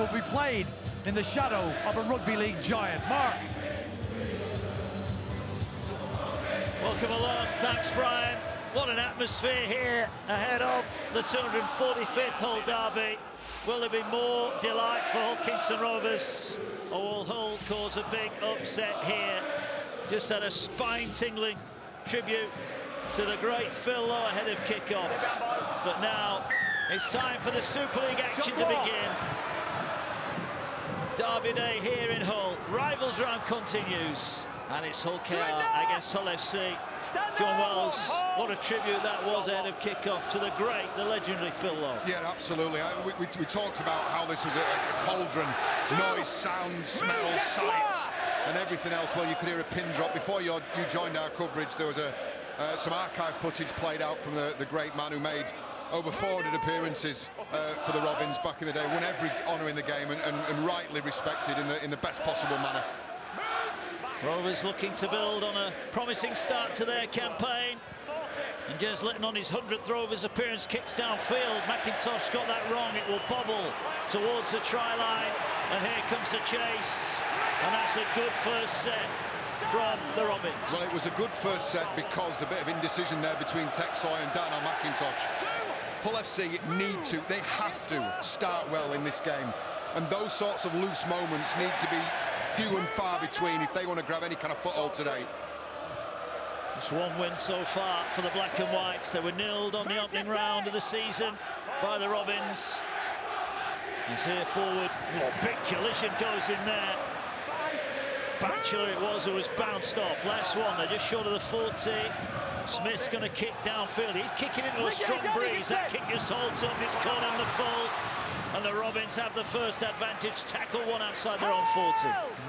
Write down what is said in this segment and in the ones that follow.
will be played in the shadow of a rugby league giant. Mark. Welcome along, thanks Brian. What an atmosphere here ahead of the 245th Hull derby. Will there be more delight for Hull Kingston Rovers, or will Hull cause a big upset here? Just had a spine-tingling tribute to the great Phil Lowe ahead of kick-off. But now it's time for the Super League action to begin. Derby day here in Hull. Rivals round continues. And it's Hull KR against Hull FC. John Wells, what a tribute that was ahead of kick-off to the great, the legendary Phil Lowe. Yeah, absolutely. We talked about how this was a cauldron. Noise, sound, smells, sights, and everything else. Well, you could hear a pin drop. Before you joined our coverage, there was some archive footage played out from the great man who made over 400 appearances for the Robins back in the day, won every honour in the game, and rightly respected in the best possible manner. Rovers looking to build on a promising start to their campaign. And Jez Litton on his 100th Rovers appearance kicks downfield. McIntosh got that wrong. It will bobble towards the try line. And here comes the chase. And that's a good first set from the Robins. Well, it was a good first set because the bit of indecision there between Texoy and Dan on McIntosh. Hull FC they have to start well in this game. And those sorts of loose moments need to be few and far between if they want to grab any kind of foothold today. Just one win so far for the Black and Whites. They were nilled on the opening round of the season by the Robins. He's here forward. Oh, big collision goes in there. Batchelor it was who was bounced off. Last one, they're just short of the 40. Smith's going to kick downfield. He's kicking into a strong breeze. That kick just holds up. It's caught on the full. And the Robins have the first advantage. Tackle one outside their own 40.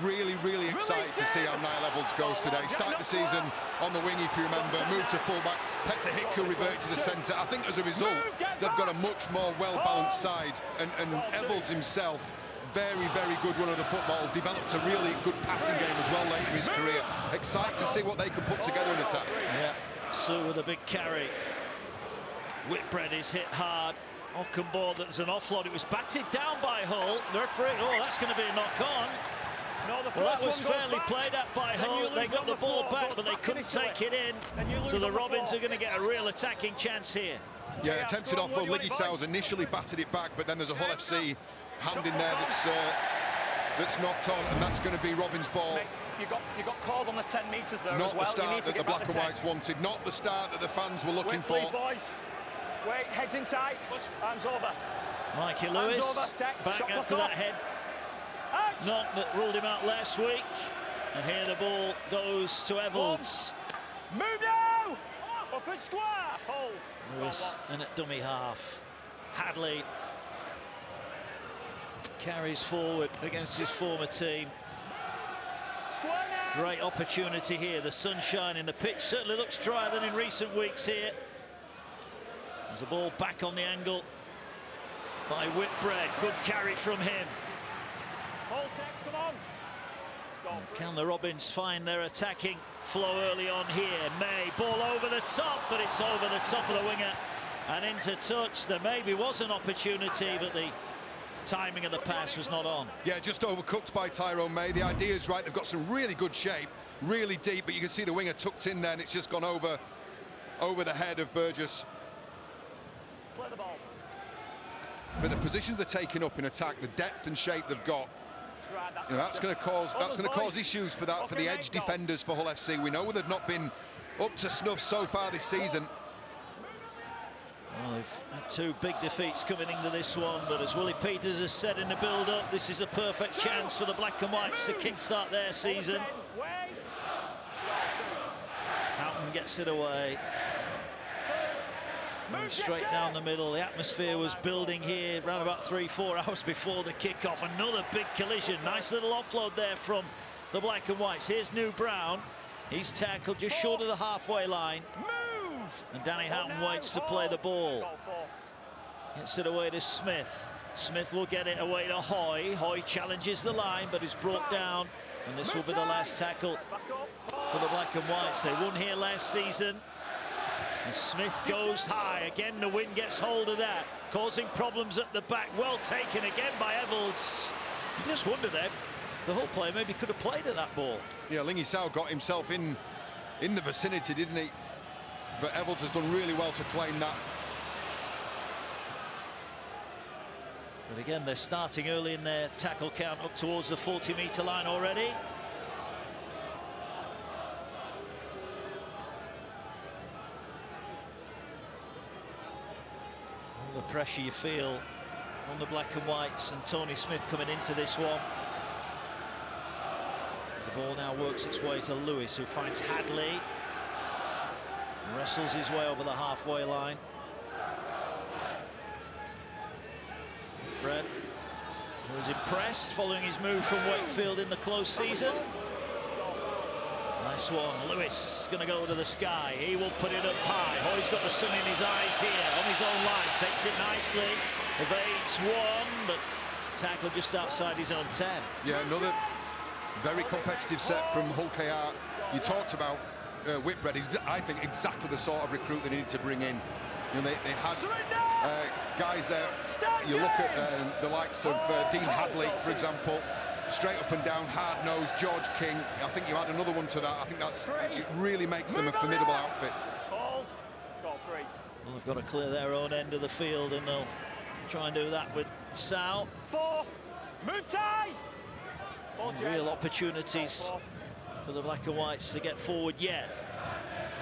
Really, really excited to see how Niall Evalds goes today. Start the season on the wing, if you remember. Moved to fullback. Petr Hickey reverted to the centre. I think as a result, they've got a much more well-balanced side. And Evalds himself, very, very good runner of the football. Developed a really good passing game as well late in his career. Excited to see what they can put together in attack. Yeah, Sue with a big carry. Whitbread is hit hard. Ockenbaugh, that's an offload. It was batted down by Hull. The referee, oh, that's going to be a knock-on. Well, that was fairly played at by Hull. They got the ball back, but they couldn't take it in. So the Robins are going to get a real attacking chance here. Yeah, attempted offload. Liggy Sowers initially batted it back, but then there's a Hull FC hand in there that's knocked on, and that's going to be Robins' ball. You got called on the 10 metres there. Not the start that the Black and Whites wanted, not the start that the fans were looking for. Please, boys. Wait, heads in tight. Arms over. Mikey Lewis back after that head knock that ruled him out last week. And here the ball goes to Evalds. Move now! Up and square. Hold. Lewis in at dummy half. Hadley carries forward against his former team. Great opportunity here. The sunshine in the pitch certainly looks drier than in recent weeks here. There's a ball back on the angle by Whitbread. Good carry from him. Come on. Can the Robins find their attacking flow early on here? May, ball over the top, but it's over the top of the winger and into touch. There maybe was an opportunity, but the timing of the pass was not on. Yeah, just overcooked by Tyrone May. The idea is right. They've got some really good shape, really deep, but you can see the winger tucked in there, and it's just gone over the head of Burgess. Play the ball. But the positions they're taking up in attack, the depth and shape they've got, you know, that's going to cause issues for the edge defenders for Hull FC. We know they've not been up to snuff so far this season. Well, they've had two big defeats coming into this one, but as Willie Peters has said in the build-up, this is a perfect chance for the Black and Whites to kickstart their season. Houghton gets it away. Straight down the middle. The atmosphere was building here around about 3-4 hours before the kickoff. Another big collision. Nice little offload there from the Black and Whites. Here's New Brown. He's tackled just short of the halfway line. And Danny Houghton waits to play the ball. Gets it away to Smith. Smith will get it away to Hoy. Hoy challenges the line, but is brought down. And this will be the last tackle for the Black and Whites. They won here last season. And Smith goes high. Again, the wind gets hold of that. causing problems at the back. Well taken again by Evolds. You just wonder there, the whole player maybe could have played at that ball. Yeah, Lingy Sao got himself in the vicinity, didn't he? But Evolds has done really well to claim that. But again, they're starting early in their tackle count up towards the 40-metre line already. All the pressure you feel on the black and whites, and Tony Smith coming into this one. As the ball now works its way to Lewis, who finds Hadley. Wrestles his way over the halfway line. Betfred, who was impressed following his move from Wakefield in the close season. Nice one. Lewis going to go to the sky. He will put it up high. Hoy's got the sun in his eyes here on his own line. Takes it nicely. Evades one, but tackle just outside his own 10. Yeah, another very competitive set from Hull KR. You talked about Whitbread. He's, I think, exactly the sort of recruit they needed to bring in. You know, they had guys there. You look at the likes of Dean Hadley, for example, straight up and down, hard-nosed. George King. I think you add another one to that. I think it really makes them a formidable outfit. Well, they've got to clear their own end of the field, and they'll try and do that with Sao. 4, move tie. Real opportunities for the black and whites to get forward yet.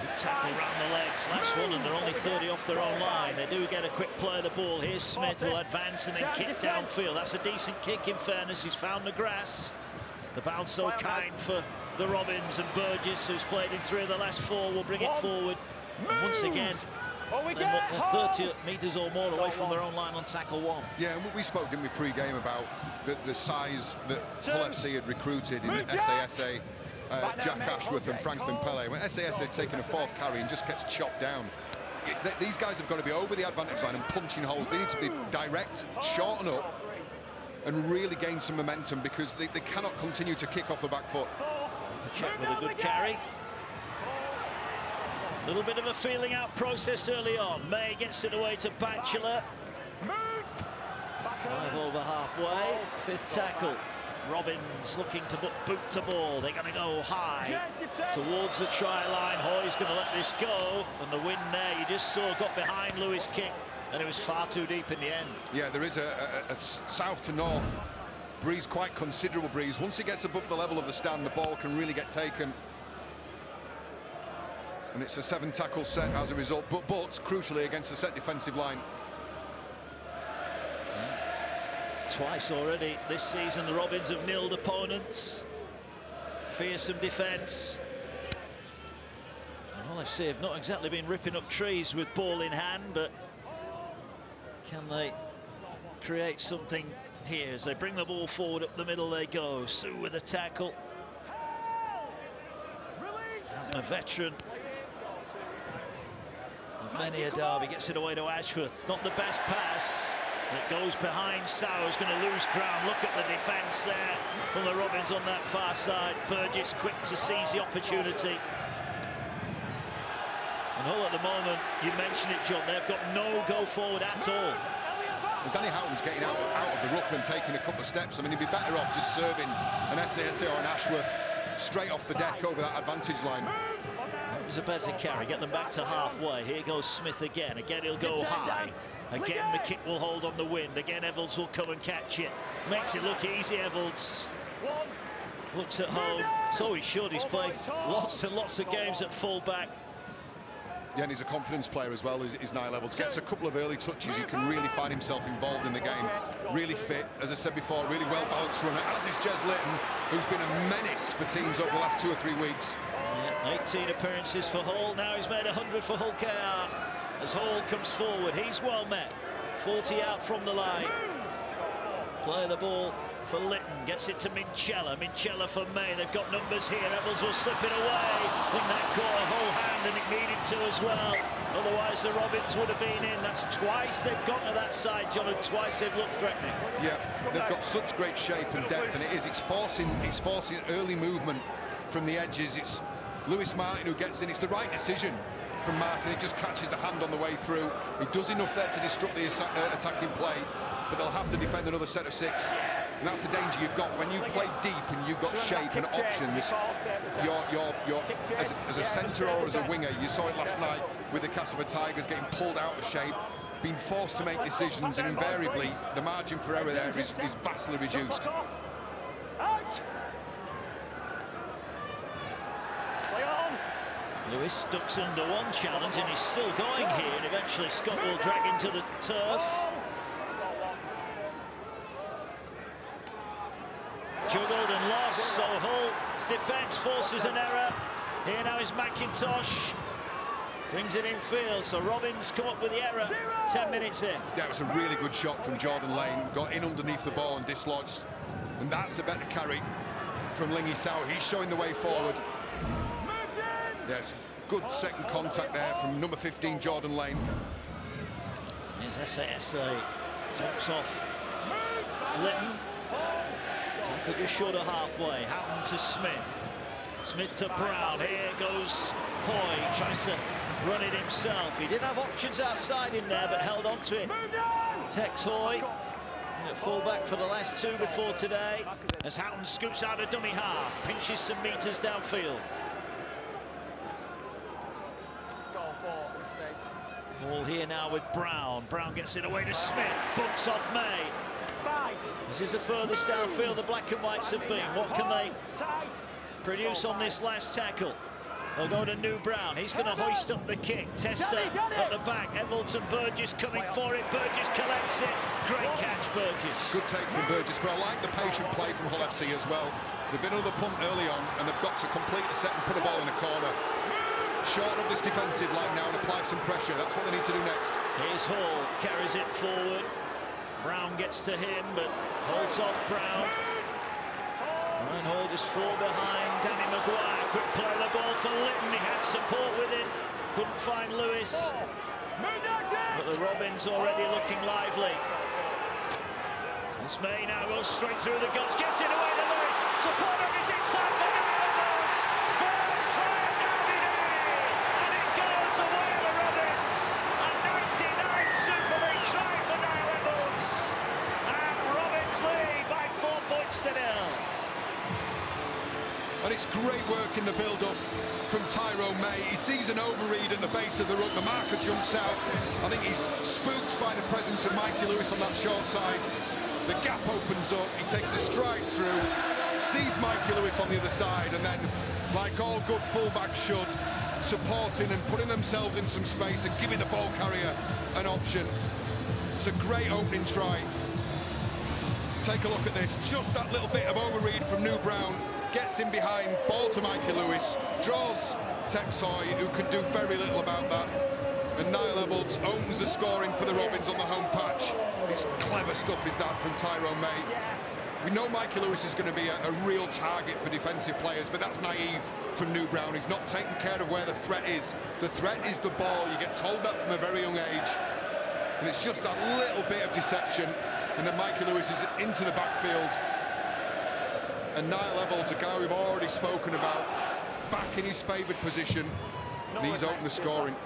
Good tackle round the legs. Last one, and they're only 30 off their own line. They do get a quick play of the ball. Here's Smith, will advance and then kick downfield. That's a decent kick, in fairness. He's found the grass. The bounce so kind for the Robins, and Burgess, who's played in 3 of the last 4, will bring it forward. And once again, they're 30 metres or more away from their own line on tackle 1. Yeah, and we spoke, didn't we, pre-game about the size that Hull FC had recruited in SASA. Jack Ashworth and Franklin Pele. When SAS is taking a 4th carry and just gets chopped down, these guys have got to be over the advantage line and punching holes. They need to be direct, shorten up, and really gain some momentum, because they cannot continue to kick off the back foot. Check with a good carry. A little bit of a feeling out process early on. May gets it away to Batchelor. 5 over halfway. 5th tackle. Robins looking to boot to ball. They're going to go high towards the try line. Hoy's going to let this go, and the win there, you just saw, got behind Lewis' kick, and it was far too deep in the end. Yeah, there is a south to north breeze, quite considerable breeze. Once it gets above the level of the stand, the ball can really get taken. And it's a 7 tackle set as a result, but crucially against a set defensive line. Twice already this season, the Robins have nilled opponents. Fearsome defence. And Hull FC have not exactly been ripping up trees with ball in hand, but can they create something here as they bring the ball forward? Up the middle they go. Sue with a tackle. And a veteran of many a derby gets it away to Ashworth. Not the best pass. It goes behind. Sauer's going to lose ground. Look at the defence there from the Robins on that far side. Burgess quick to seize the opportunity. And Hull at the moment, you mentioned it, John, they've got no go forward at all. Well, Danny Houghton's getting out of the ruck and taking a couple of steps. I mean, he'd be better off just serving an SASA or an Ashworth straight off the deck over that advantage line. That was a better carry. Get them back to halfway. Here goes Smith again. Again, he'll go high. Again, the kick will hold on the wind. Again, Evolds will come and catch it. Makes it look easy, Evolds. Looks at home. So he should. He's played lots and lots of games at full-back. Yeah, and he's a confidence player as well, is Niall Evolds. Gets a couple of early touches. He can really find himself involved in the game. Really fit, as I said before, really well-balanced runner, as is Jez Litton, who's been a menace for teams over the last 2 or 3 weeks. Yeah, 18 appearances for Hull. Now he's made 100 for Hull KR. As Hall comes forward, he's well met. 40 out from the line. Play the ball for Litton, gets it to Minchella. Minchella for May. They've got numbers here. Evolds will slip it away. I think that caught a whole hand, and it needed to as well. Otherwise, the Robins would have been in. That's twice they've gone to that side, John, and twice they've looked threatening. Yeah, they've got such great shape and depth, and it's forcing early movement from the edges. It's Lewis Martin who gets in. It's the right decision. from Martin. It just catches the hand on the way through. He does enough there to disrupt the attacking play, but they'll have to defend another set of 6. And that's the danger you've got when you play deep and you've got shape and options. You're as a centre or as a winger, you saw it last night with the Casper Tigers getting pulled out of shape, being forced to make decisions, and invariably the margin for error there is vastly reduced. Lewis ducks under one challenge and he's still going here, and eventually Scott will drag him to the turf. Juggled and lost, so Hull's defence forces an error. Here now is McIntosh. Brings it in field, so Robbins come up with the error 10 minutes in. That was a really good shot from Jordan Lane. Got in underneath the ball and dislodged. And that's a better carry from Lingy Sau. He's showing the way forward. Yes, good second contact there from number 15, Jordan Lane. Here's SASA. Jumps off Litton. Tackle just short of halfway. Houghton to Smith. Smith to Brown. Here goes Hoy. Tries to run it himself. He did have options outside in there, but held on to it. Tex Hoy. At full-back for the last 2 before today. As Houghton scoops out a dummy half. Pinches some meters downfield. Ball here now with Brown. Brown gets it away to Smith. Bumps off May. This is the furthest downfield the black and whites have been. What can they produce on this last tackle? They'll go to New Brown. He's going to hoist up the kick. Tester at the back. Evelton Burgess coming for it. Burgess collects it. Great catch, Burgess. Good take from Burgess, but I like the patient play from Hull FC as well. They've been another punt early on, and they've got to complete a set and put a ball in a corner. Shorten up this defensive line now and apply some pressure. That's what they need to do next. Here's Hall, carries it forward. Brown gets to him, but holds off Brown. Ryan Hall just fall behind Danny Maguire. Quick play of the ball for Litton. He had support with him. Couldn't find Lewis. But the Robins already looking lively. This May now goes straight through the guts. Gets it away to Lewis. Support on his inside for the Robins. First try of Derby Day. And it goes away to the Robins. A 99 Super League try for Niall Evans. And Robins lead by 4 points to 0. And it's great work in the build-up from Tyrone May. He sees an overread at the base of the ruck. The marker jumps out. I think he's spooked by the presence of Mikey Lewis on that short side. The gap opens up. He takes a stride through, sees Mikey Lewis on the other side, and then, like all good fullbacks should, supporting and putting themselves in some space and giving the ball carrier an option. It's a great opening try. Take a look at this. Just that little bit of overread from New Brown. Gets in behind, ball to Mikey Lewis, draws Tex Hoy, who can do very little about that. And Niall Evans opens the scoring for the Robins on the home patch. It's clever stuff is that from Tyrone May. We know Mikey Lewis is going to be a real target for defensive players, but that's naive from New Brown. He's not taking care of where the threat is. The threat is the ball. You get told that from a very young age. And it's just that little bit of deception. And then Mikey Lewis is into the backfield. And Niall Evans, a guy we've already spoken about, back in his favoured position, and he's opened the scoring.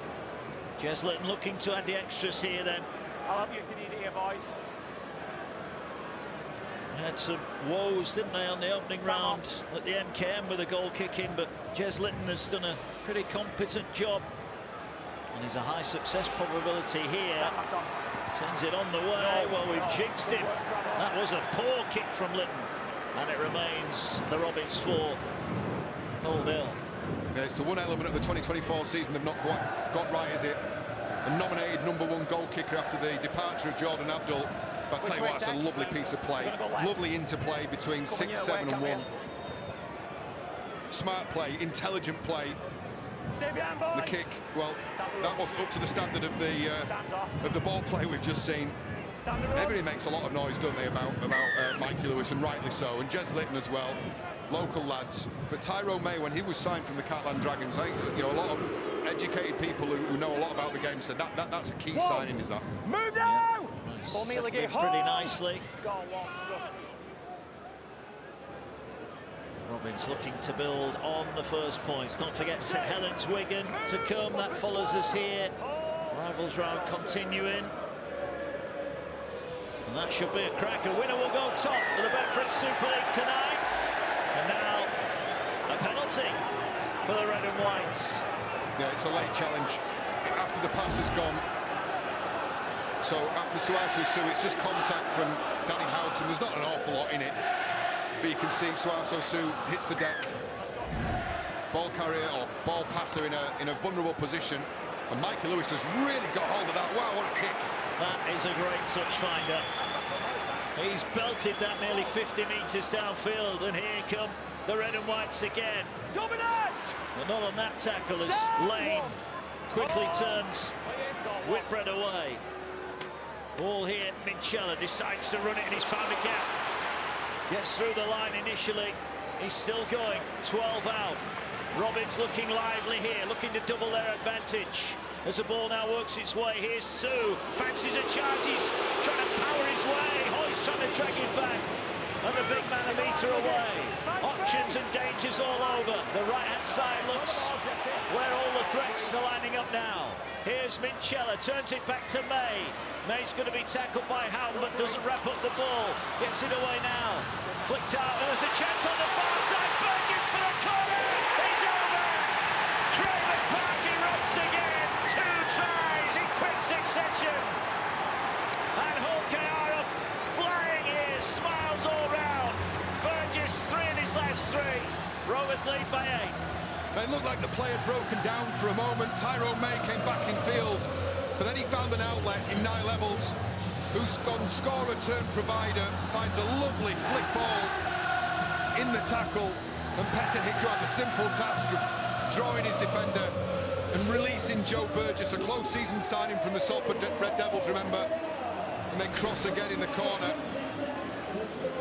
Jez Litton looking to add the extras here then. I'll help you if you need it here, boys. Had some woes, didn't they, on the opening round at the MKM with a goal kicking, but Jez Litton has done a pretty competent job. And there's a high success probability here. Sends it on the way. Well, we've jinxed him. That was a poor kick from Litton. And it remains the Robins 4, Hull 0. Yeah, it's the one element of the 2024 season they've not got right, is it? A nominated #1 goal kicker after the departure of Jordan Abdul. But I tell you what, it's a lovely piece of play. Lovely interplay between 6, 7 and 1. Smart play, intelligent play. The kick, well, that wasn't up to the standard of the ball play we've just seen. Everybody makes a lot of noise, don't they, about Mikey Lewis, and rightly so, and Jez Litton as well, local lads. But Tyrone May, when he was signed from the Cartland Dragons, I think, you know, a lot of educated people who know a lot about the game said that's a key signing, is that. Move now! Settling pretty nicely. Robins looking to build on the first points. Don't forget St Helens Wigan to come. That follows us here. Rivals round continuing. And that should be a cracker. Winner will go top of the Betfred Super League tonight. And now a penalty for the red and whites. Yeah, it's a late challenge after the pass has gone. So after Suasu Su, it's just contact from Danny Houghton. There's not an awful lot in it, but you can see Suasu Su hits the deck. Ball carrier or ball passer in a vulnerable position, and Mikey Lewis has really got hold of that. Wow, what a kick! That is a great touch finder. He's belted that nearly 50 metres downfield, and here come the red and whites again. Dominate! But not on that tackle as Lane quickly turns Whitbread away. Ball here, Minchella decides to run it, and he's found a gap. Gets through the line initially. He's still going, 12 out. Robins looking lively here, looking to double their advantage. As the ball now works its way, here's Sue. Fancies a charge, he's trying to power his way. Hoy's trying to drag it back. And the big man a metre away. Options and dangers all over. The right-hand side looks where all the threats are lining up now. Here's Minchella, turns it back to May. May's going to be tackled by Houghton, but doesn't wrap up the ball. Gets it away now. Flicked out, and there's a chance on the far side. Burgess for the corner. He's over. Craig McPark erupts again. 2 tries in quick succession. And Hull KR flying here, smiles all round. Burgess 3 in his last 3. Rovers lead by 8. It looked like the play had broken down for a moment. Tyrone May came back in field, but then he found an outlet in Nye Levels, who's gone score return provider, finds a lovely flick ball in the tackle, and Petter Hickey had the simple task of drawing his defender and releasing Joe Burgess, a close season signing from the Salford Red Devils, remember, and then cross again in the corner.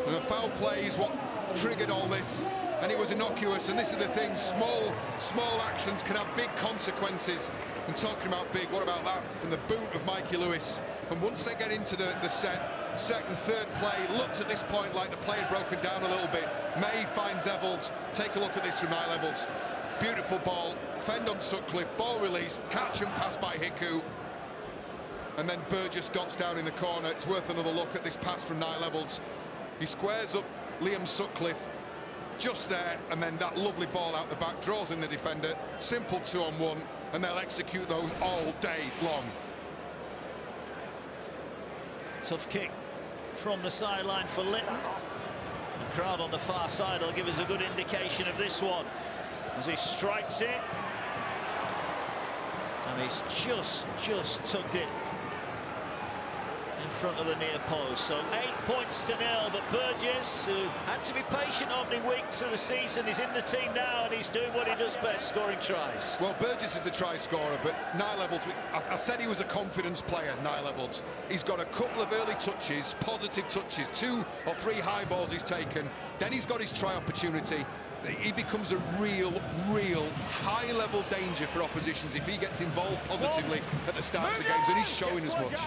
And a foul play is what triggered all this, and it was innocuous. And this is the thing, small actions can have big consequences. And talking about big, what about that from the boot of Mikey Lewis? And once they get into the second, third play, looked at this point like the play had broken down a little bit. May finds Evolds. Take a look at this from Nye Levels. Beautiful ball, fend on Sutcliffe, ball release, catch and pass by Hiku. And then Burgess dots down in the corner. It's worth another look at this pass from Nye Levels. He squares up Liam Sutcliffe just there, and then that lovely ball out the back, draws in the defender. Simple 2-on-1, and they'll execute those all day long. Tough kick from the sideline for Litton. The crowd on the far side will give us a good indication of this one as he strikes it, and he's just tugged it in front of the near post. So 8 points to 0, but Burgess, who had to be patient opening weeks of the season, is in the team now, and he's doing what he does best, scoring tries. Well, Burgess is the try scorer, but Nye Levels, I said he was a confidence player, Nye Levels. He's got a couple of early touches, positive touches, 2 or 3 high balls he's taken, then he's got his try opportunity. He becomes a real high-level danger for oppositions if he gets involved positively at the start of games, and he's showing as much.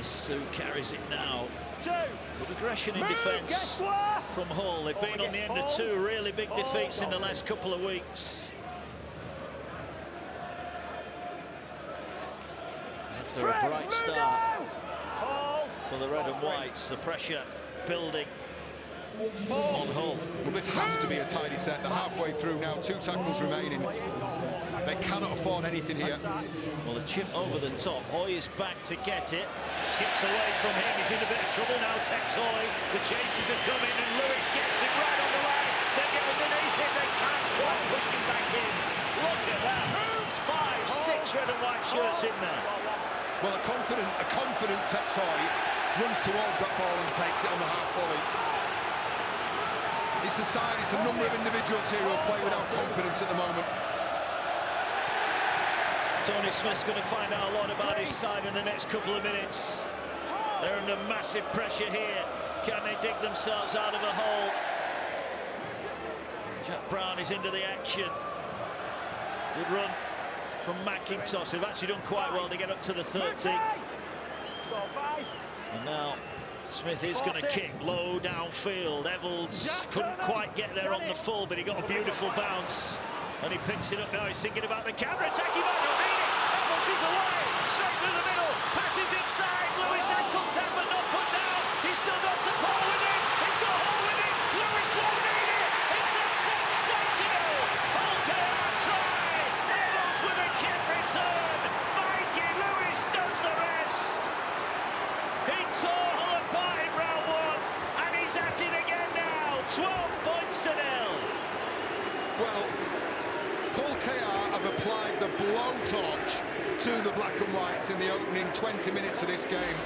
Sue carries it now. Good aggression in defence from Hull. They've been on the end of 2 really big defeats in the last couple of weeks. After a bright start for the red and whites, the pressure building on Hull. Well, this has to be a tidy set. They're halfway through now, 2 tackles remaining. They cannot afford anything here. Well, the chip over the top. Hoy is back to get it. Skips away from him. He's in a bit of trouble now, Tex Hoy. The chasers are coming, and Lewis gets it right on the line. They get underneath it. They can't quite push him back in. Look at that. 5, 6 red and white shirts in there. Well, a confident Tex Hoy runs towards that ball and takes it on the half volley. It's a side, it's a number of individuals here who are playing without confidence at the moment. Tony Smith's going to find out a lot about his side in the next couple of minutes. They're under massive pressure here. Can they dig themselves out of a hole? Jack Brown is into the action. Good run from McIntosh. They've actually done quite well to get up to the 30. And now Smith is going to kick low downfield. Evans couldn't quite get there on the full, but he got a beautiful bounce. And he picks it up now. He's thinking about the counter-attack. He might not need it. Evans is away. Straight through the middle. Passes inside. Lewis had contact, but not put down. He's still got support with him. He's got a hole with him. Lewis won't need it. It's a sensational Holker try. Evans with a kick return. Mikey Lewis does the rest. He tore Hull apart in round one, and he's at it again now. 12 points to 0. Well, Hull KR have applied the blowtorch to the black and whites in the opening 20 minutes of this game.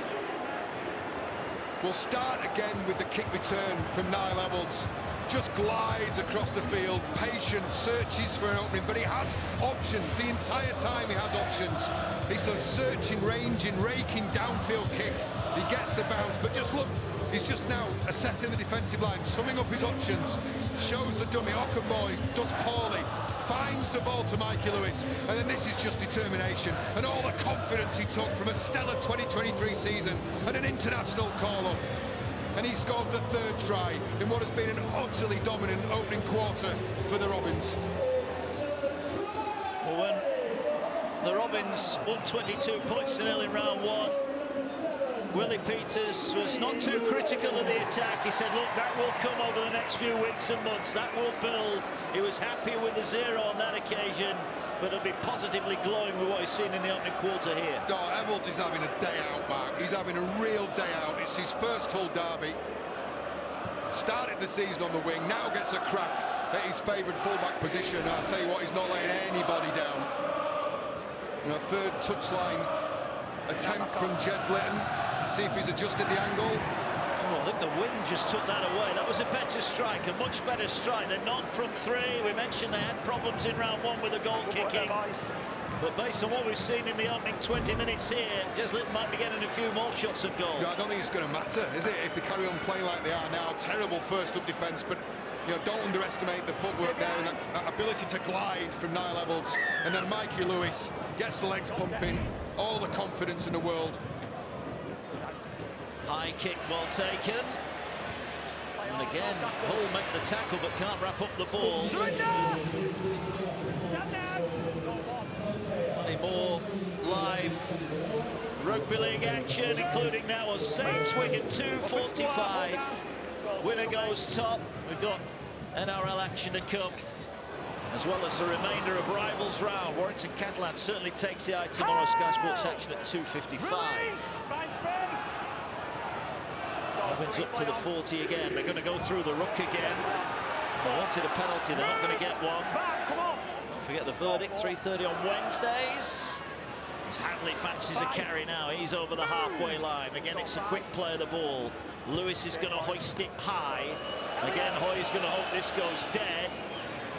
We'll start again with the kick return from Niall Evans. Just glides across the field, patient, searches for an opening, but he has options. The entire time he has options. He's a searching, ranging, raking downfield kick. He gets the bounce, but just look, he's just now assessing the defensive line, summing up his options, shows the dummy, Ockenboy does poorly, finds the ball to Mikey Lewis, and then this is just determination and all the confidence he took from a stellar 2023 season and an international call-up. And he scores the third try in what has been an utterly dominant opening quarter for the Robins. Well, when the Robins won 22 points to 0 in round one, Willie Peters was not too critical of the attack. He said, look, that will come over the next few weeks and months. That will build. He was happy with the 0 on that occasion, but he'll be positively glowing with what he's seen in the opening quarter here. No, Evans is having a day out, Mark. He's having a real day out. It's his first Hull derby. Started the season on the wing, now gets a crack at his favourite fullback position. I'll tell you what, he's not laying anybody down. You know, third touchline attempt from Jez Litton. See if he's adjusted the angle. Oh, I think the wind just took that away. That was a better strike, a much better strike. They're not from 3. We mentioned they had problems in round one with the goal kicking. But based on what we've seen in the opening 20 minutes here, Jez Litton might be getting a few more shots at goal. No, I don't think it's going to matter, is it, if they carry on playing like they are now? Terrible first-up defence, but you know, don't underestimate the footwork there and that ability to glide from Niall Evans. And then Mikey Lewis gets the legs pumping, all the confidence in the world. High kick, well taken. And again, Hull make the tackle but can't wrap up the ball. Any more live rugby league action, including now a Saints Wigan 2:45. Winner goes top. We've got NRL action to come, as well as the remainder of Rivals round. Warrington Catalan certainly takes the eye tomorrow. Sky Sports action at 2:55. Robins up to the 40 again. They're going to go through the ruck again. If they wanted a penalty, they're not going to get one. Don't forget the verdict, 3:30 on Wednesdays. As Hadley fancies a carry now, he's over the halfway line. Again, it's a quick play of the ball. Lewis is going to hoist it high. Again, Hoy's going to hope this goes dead.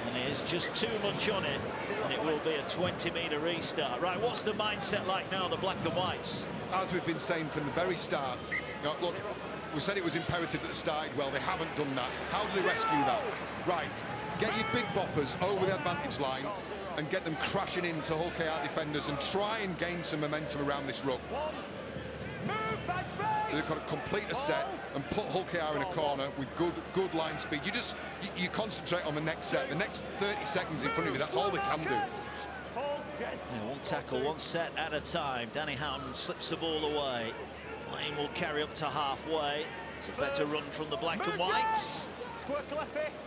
And there's just too much on it. And it will be a 20-metre restart. Right, what's the mindset like now, the black and whites? As we've been saying from the very start, you know, look, we said it was imperative that they started well. They haven't done that. How do they rescue that? Right, get your big boppers over the advantage line and get them crashing into Hull KR defenders and try and gain some momentum around this ruck. They've got to complete a set and put Hull KR in a corner with good line speed. You concentrate on the next set, the next 30 seconds in front of you. That's all they can do. Yeah, one tackle, one set at a time. Danny Houghton slips the ball away. Lane will carry up to halfway. It's a better run from the black and whites.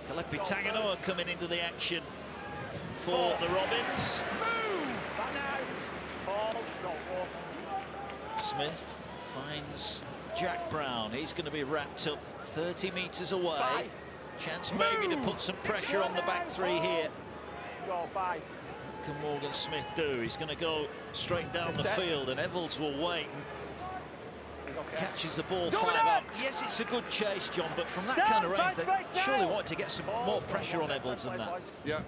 Kalepi Tanganoa coming into the action for the Robins. Smith finds Jack Brown. He's going to be wrapped up 30 metres away. Chance maybe to put some pressure on the back three here. What can Morgan Smith do? He's going to go straight down the field, and Evans will wait. Catches the ball 5 up. Yes, it's a good chase, John, but from that kind of range, they surely want to get some more pressure on Evans than that. Yeah.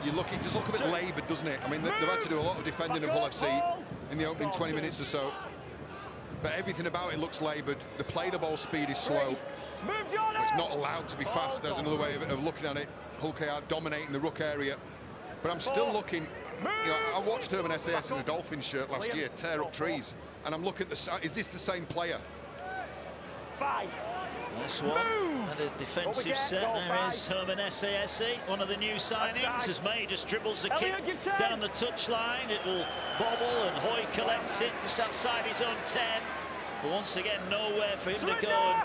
You look, it does look a bit laboured, doesn't it? I mean, they've had to do a lot of defending of Hull FC in the opening 20 minutes or so. But everything about it looks laboured. The play-the-ball speed is slow. It's not allowed to be fast. There's another way of looking at it. Hull KR dominating the ruck area. But I'm still looking, you know, I watched Herman SAS in a Dolphins shirt last year tear up trees. And I'm looking at is this the same player? 5. Nice one. And a defensive set. There is Herman Sase, one of the new signings. As May just dribbles the kick down the touchline. It will bobble and Hoy collects it just outside his own 10. But once again, nowhere for him to go.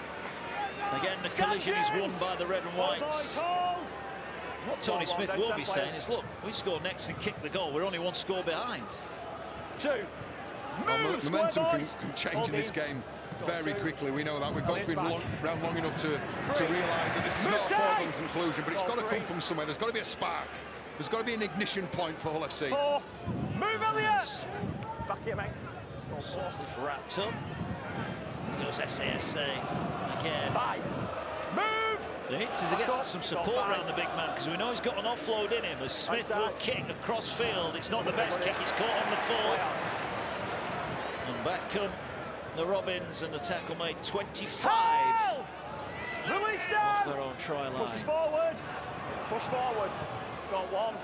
And again, the collision is won by the red and whites. What Tony Smith will be saying is, look, we score next and kick the goal. We're only one score behind. 2. Well, momentum can change in this game very quickly. We know that. We've both been around long enough to realise that this is not a foregone conclusion, but it's got to come from somewhere. There's got to be a spark. There's got to be an ignition point for Hull FC. 4. Move, Elliot! Back here, mate. Cliff wrapped up. There goes Sase again. 5. Move! They need to get some support around the big man, because we know he's got an offload in him. As Smith will kick across field, it's not the best kick, he's caught on the full. And back come the Robins, and the tackle made 25 off their own try line. Push forward. Push forward. Got 1.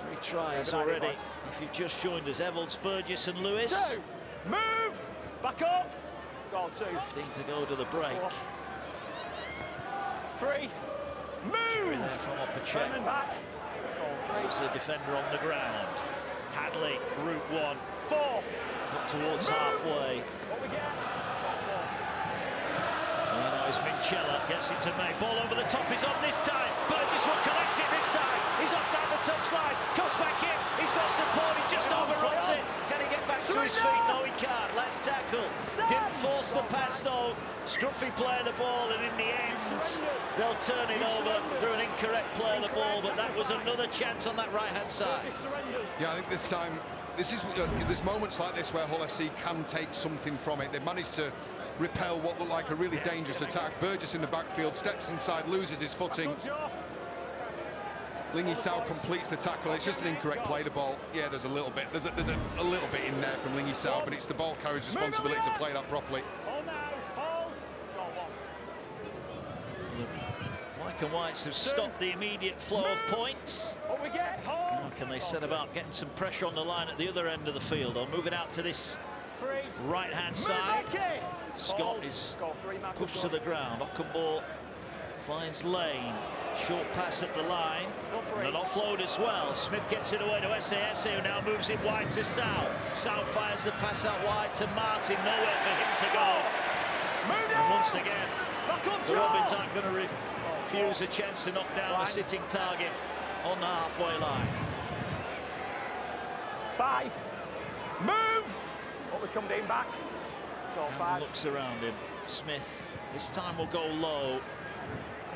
3 tries already. If you've just joined us, Evalds, Burgess and Lewis. 2. Move! Back up. Goal 2. 15 to go to the break. 4. 3. Move! There from Opacek. Back. Goal 3. There's the defender on the ground. Hadley, route 1. 4. Up towards halfway. What we get? Now it's Minchella, gets it to May. Ball over the top is on this time. Burgess will collect it this time. He's off down the touchline. Comes back in. He's got support. He just overruns it. Can he get back to his feet? No, he can't. Let's tackle. Didn't force the pass though. Scruffy play of the ball, and in the end, they'll turn it over through an incorrect play of the ball. But that was another chance on that right-hand side. Yeah, I think this time, there's moments like this where Hull FC can take something from it. They've managed to repel what looked like a really dangerous attack. Burgess in the backfield, steps inside, loses his footing. Lingy Sao completes the tackle. It's just an incorrect play the ball. Yeah, there's a little bit. There's a little bit in there from Lingy Sao, but it's the ball carrier's responsibility to play that properly. Hold now. Hold. Goal 1. Black and Whites have stopped the immediate flow of points. What we get? Hold. Now can they set about getting some pressure on the line at the other end of the field, or moving out to this 3. right-hand side? Scott is pushed to the ground. Ockenball finds Lane. Short pass at the line. And an offload as well. Smith gets it away to Sase, who now moves it wide to Sao. Sao fires the pass out wide to Martin. Nowhere for him to go. And once again, the Robins aren't going to refuse a chance to knock down a sitting target on the halfway line. 5. Move! What we come down back. Goal 5. Looks around him. Smith this time will go low.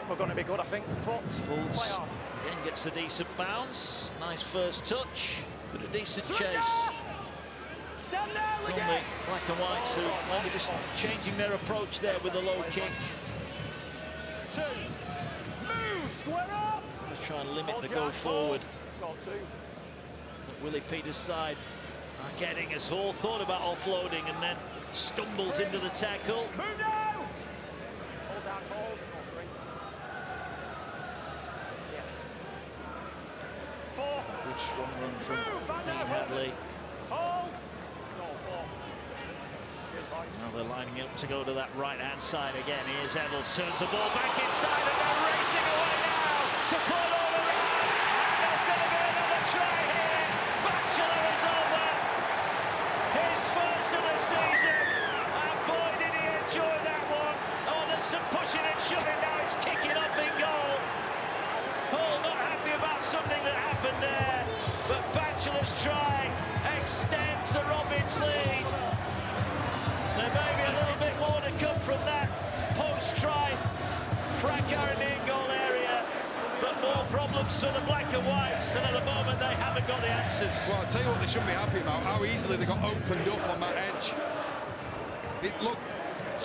We're going to be good, I think. Pulls. Again gets a decent bounce. Nice first touch, but a decent chase. Stand down From the Black and Whites, who maybe just changing their approach there with a low kick. 2. Move! Square up! Let's try and limit the go forward. Goal 2. But Willie Peters' side are getting, as Hall thought about offloading and then stumbles into the tackle. Move now! Hold down, hold. Goal 3. Yeah. 4. Good strong run from Dean Hadley. Hold. Goal 4. Cheers, boys. Now they're lining up to go to that right-hand side again. Here's Evalds, turns the ball back inside, and they're racing away now to pull all around. And there's going to be another try here. Batchelor is over. His first of the season. And boy, did he enjoy that one. Oh, there's some pushing and shoving now. It's kicking off in goal. Hall not happy about something that happened there. But Batchelor's try extends the Robins lead. There may be a little bit more to come from that post-try fracas in the in-goal area, but more problems for the Black and Whites, and at the moment they haven't got the answers. Well, I'll tell you what they shouldn't be happy about, how easily they got opened up on that edge. It looked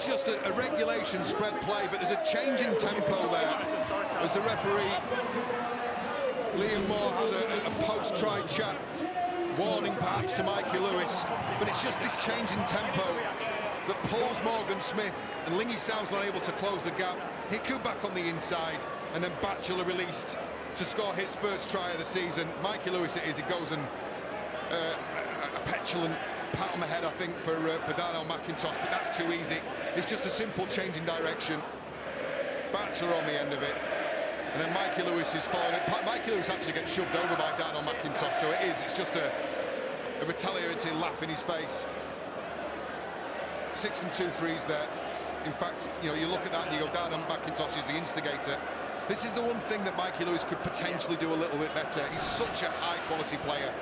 just a regulation spread play, but there's a change in tempo there as the referee, Liam Moore, has a post-try chat, warning perhaps to Mikey Lewis, but it's just this change in tempo that pulls Morgan Smith, and Lingy Sao's not able to close the gap. Hiku back on the inside, and then Batchelor released to score his first try of the season. Mikey Lewis it is, he goes and a petulant pat on the head, I think, for Darnell McIntosh, but that's too easy. It's just a simple change in direction. Batchelor on the end of it. And then Mikey Lewis is following it. Mikey Lewis actually gets shoved over by Darnell McIntosh, so it's just a retaliatory laugh in his face. 6 and 2 threes there. In fact, you know, you look at that and you go, Darnell McIntosh is the instigator. This is the one thing that Mikey Lewis could potentially do a little bit better. He's such a high-quality player.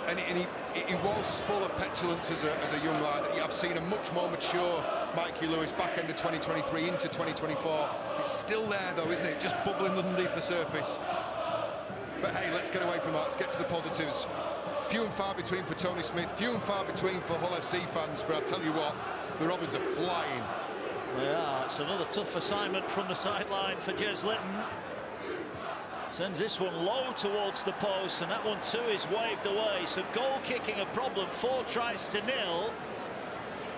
And he was full of petulance as a young lad. I've seen a much more mature Mikey Lewis back end of 2023 into 2024. It's still there, though, isn't it? Just bubbling underneath the surface. But hey, let's get away from that. Let's get to the positives. Few and far between for Tony Smith, few and far between for Hull FC fans. But I'll tell you what, the Robins are flying. Yeah, it's another tough assignment from the sideline for Jez Litton. Sends this one low towards the post, and that one too is waved away. So goal kicking a problem, 4 tries to 0.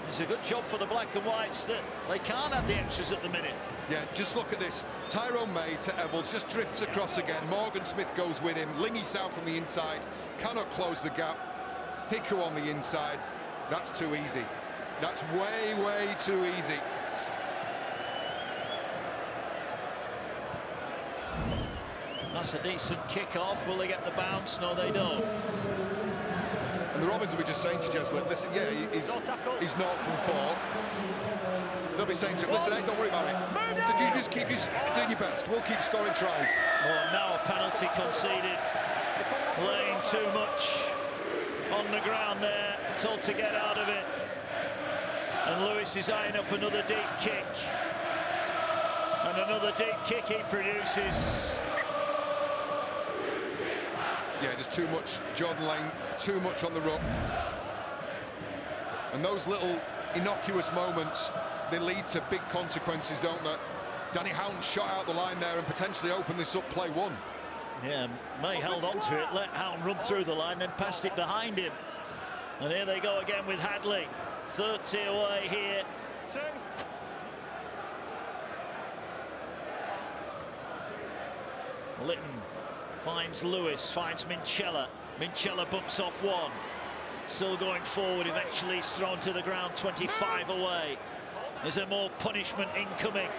It's a good job for the black and whites that they can't have the extras at the minute. Yeah, just look at this. Tyrone May to Evans, just drifts across again. Morgan Smith goes with him. Lingy South on the inside, cannot close the gap. Hiku on the inside. That's too easy. That's way, way too easy. That's a decent kick-off. Will they get the bounce? No, they don't. And the Robins will be just saying to Jeslett, listen, yeah, he's not from 4. They'll be saying to him, listen, hey, don't worry about it. You just keep doing your best. We'll keep scoring tries. Oh, now a penalty conceded. Laying too much on the ground there. Told to get out of it. And Lewis is eyeing up another deep kick. And another deep kick he produces. Yeah, just too much Jordan Lane, too much on the run. And those little innocuous moments, they lead to big consequences, don't they? Danny Houghton shot out the line there and potentially opened this up play 1. Yeah, May held on to it, let Houghton run through the line, then passed it behind him. And here they go again with Hadley. 30 away here. 2. Litton finds Lewis, finds Minchella. Minchella bumps off 1. Still going forward, eventually he's thrown to the ground, 25 away. Is there more punishment incoming?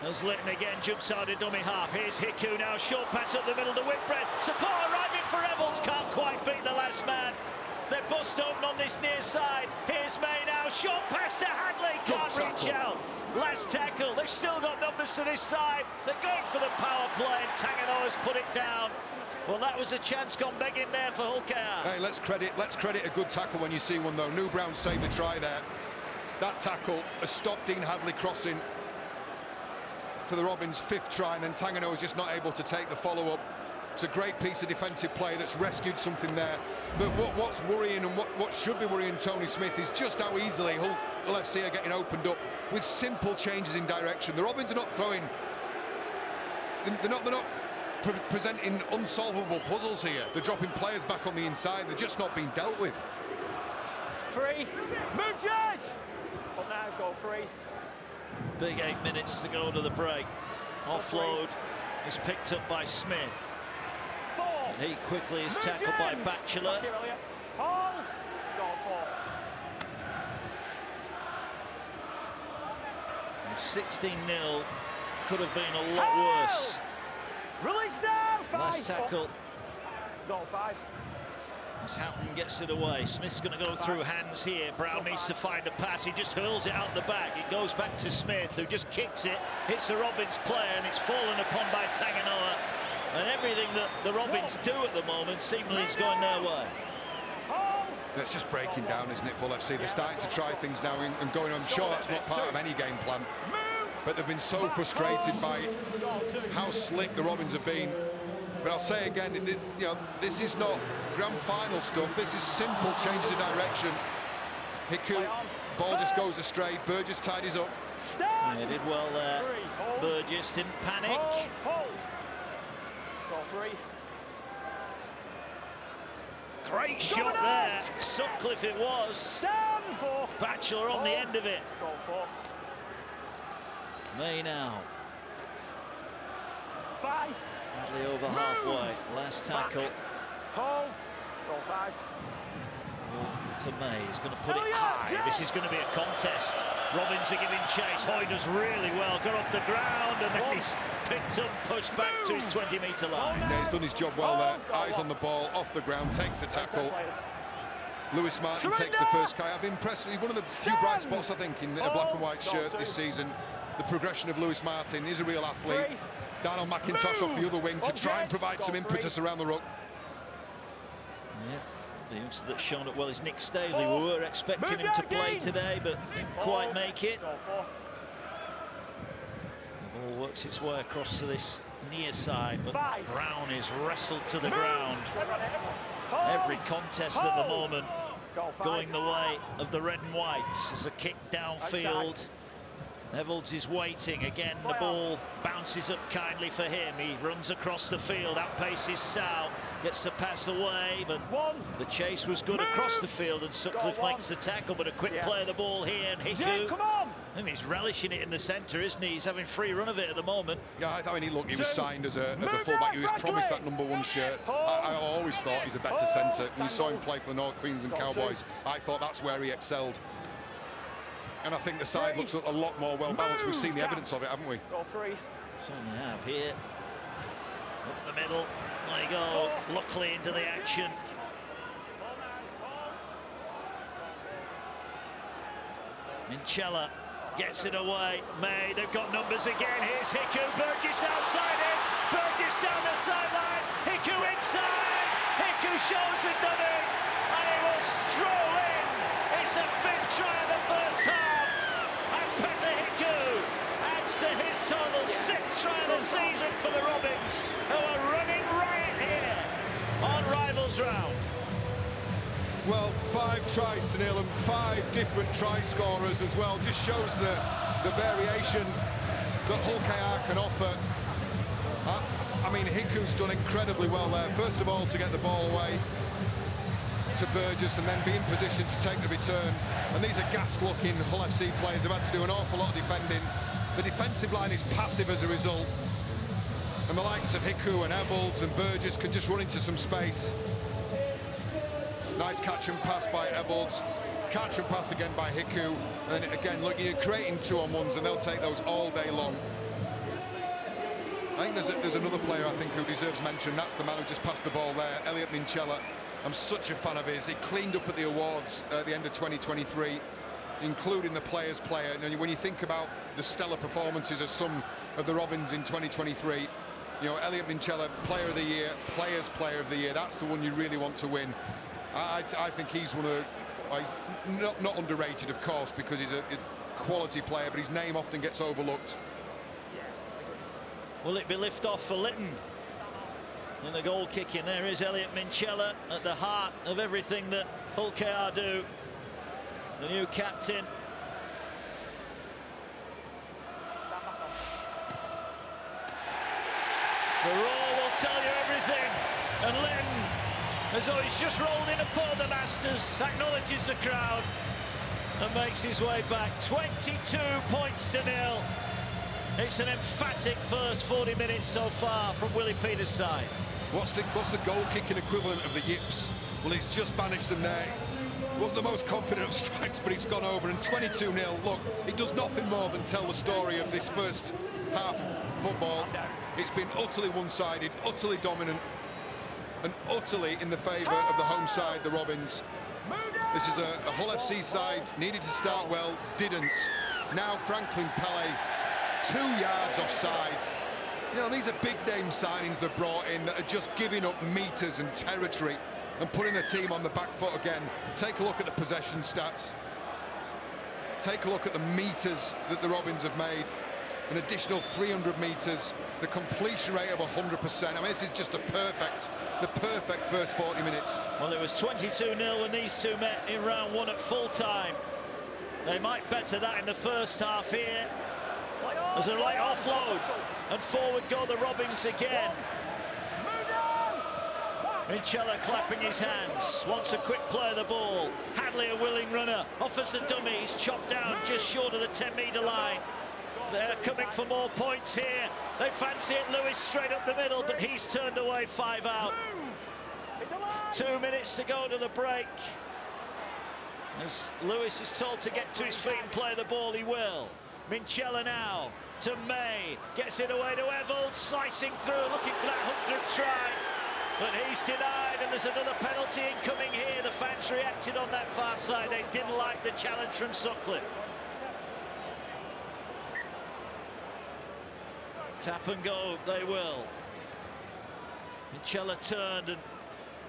As Litton again jumps out of dummy half. Here's Hiku now, short pass up the middle to Whitbread. Support arriving for Evans, can't quite beat the last man. They're bust open on this near side. Here's May now, short pass to Hadley, can't reach out. Last tackle, they've still got numbers to this side. They're going for the power play, and Tanganoa's put it down. Well, that was a chance gone begging there for Hulkar. Hey, let's credit a good tackle when you see one, though. New Brown saved a try there. That tackle has stopped Dean Hadley crossing for the Robins' 5th try, and then Tanganoa's just not able to take the follow-up. It's a great piece of defensive play that's rescued something there. But what's worrying and what should be worrying Tony Smith is just how easily Hull FC are getting opened up with simple changes in direction. The Robins are not throwing... They're not presenting unsolvable puzzles here. They're dropping players back on the inside. They're just not being dealt with. 3. Move, Jazz! Up now, goal 3. Big 8 minutes to go to the break. Offload is picked up by Smith. 4. He quickly is tackled by Batchelor. Hold. Goal 4. 16-0 could have been a lot worse. Release now. 5. Last tackle. Goal 5. As Houghton gets it away, Smith's going to go through hands here. Brown needs to find a pass. He just hurls it out the back. It goes back to Smith, who just kicks it. Hits the Robins player, and it's fallen upon by Tanganoa. And everything that the Robins do at the moment seemingly is going their way. That's just breaking down, isn't it, Hull FC? They're starting to try things now and going on. Sure, that's not part of any game plan. But they've been so frustrated by how slick the Robins have been. But I'll say again, you know, this is not grand final stuff. This is simple changes of direction. Hiku, ball just goes astray. Burgess tidies up. Yeah, did well there. Burgess didn't panic. Goal 3. Great shot there. Sutcliffe it was. Stand for. Batchelor on the end of it. Goal 4. May now. 5. Hadley over halfway. Last tackle. Hold. Goal 5. to May. He's going to put it high. This is going to be a contest. Robbins are giving chase. Hoy does really well. Got off the ground and then he's picked up, pushed back to his 20-metre line. Yeah, he's done his job well there. Eyes on the ball, off the ground, takes the tackle. Lewis Martin takes the first guy. I've been impressed. One of the few bright spots, I think, in a black and white shirt this season. The progression of Lewis Martin. He's a real athlete. Daniel McIntosh off the other wing to try and provide some impetus around the ruck. Yeah, the youngster that's shown up well is Nick Stavely. We were expecting him to play today, but didn't quite make it. The ball works its way across to this near side, but Brown is wrestled to the ground. Every contest at the moment going the way of the red and whites as a kick downfield. Evolds is waiting again. The ball bounces up kindly for him. He runs across the field, outpaces Sal, gets the pass away, but the chase was good across the field, and Sutcliffe makes the tackle. But a quick play of the ball here, and Hiku, I think he's relishing it in the centre, isn't he? He's having free run of it at the moment. Yeah, I mean, he was signed as a fullback. He was promised that #1 shirt. I always thought he's a better centre. When you saw him play for the North Queensland Cowboys, I thought that's where he excelled. And I think the side looks a lot more well-balanced. We've seen the evidence of it, haven't we? Certainly have here. Up the middle. There you go. Luckily into the action. Minchella gets it away. May, they've got numbers again. Here's Hiku. Burgess outside him. Burgess down the sideline. Hiku inside. Hiku shows the dummy. And he will stroll in. It's a 5th try of the first half. And Peter Hiku adds to his total 6th try of the season for the Robins, who are running riot here on Rivals Round. Well, 5 tries to nil and 5 different try scorers as well. Just shows the variation that Hull KR can offer. I mean, Hiku's done incredibly well there. First of all, to get the ball away to Burgess and then be in position to take the return. And these are gassed-looking Hull FC players. They've had to do an awful lot of defending. The defensive line is passive as a result. And the likes of Hiku and Evolds and Burgess can just run into some space. Nice catch and pass by Evolds. Catch and pass again by Hiku. And again, look, you're creating 2-on-1s and they'll take those all day long. I think there's another player, I think, who deserves mention. That's the man who just passed the ball there, Elliot Minchella. I'm such a fan of his. He cleaned up at the awards at the end of 2023, including the Players' Player. And when you think about the stellar performances of some of the Robins in 2023, you know, Elliot Minchella, Player of the Year, Players' Player of the Year, that's the one you really want to win. I think he's one of the... Well, he's not underrated, of course, because he's a quality player, but his name often gets overlooked. Will it be lift-off for Lytton? And the goal kicking, there is Elliot Minchella at the heart of everything that Hull KR do. The new captain. The roar will tell you everything. And Lytton, as though he's just rolled in upon the Masters, acknowledges the crowd and makes his way back. 22 points to nil. It's an emphatic first 40 minutes so far from Willie Peters' side. What's the goal-kicking equivalent of the yips? Well, he's just banished them there. Wasn't the most confident of strikes, but he's gone over. And 22-0. Look, it does nothing more than tell the story of this first half of football. It's been utterly one-sided, utterly dominant, and utterly in the favour of the home side, the Robins. This is a Hull FC side, needed to start well, didn't. Now Franklin Pele, 2 yards offside. You know, these are big-name signings they've brought in that are just giving up metres and territory and putting the team on the back foot again. Take a look at the possession stats. Take a look at the metres that the Robins have made. An additional 300 metres, the completion rate of 100%. I mean, this is just the perfect first 40 minutes. Well, it was 22-0 when these two met in round 1 at full-time. They might better that in the first half here. There's a light offload, and forward go the Robins again. Minchella clapping his hands, wants a quick play of the ball. Hadley, a willing runner, offers the dummy, he's chopped down just short of the 10-metre line. They're coming for more points here. They fancy it, Lewis straight up the middle, but he's turned away, 5 out. 2 minutes to go to the break. As Lewis is told to get to his feet and play the ball, he will. Minchella now to May, gets it away to Evold, slicing through, looking for that 100th try. But he's denied, and there's another penalty incoming here. The fans reacted on that far side. They didn't like the challenge from Sutcliffe. Tap and go, they will. Minchella turned, and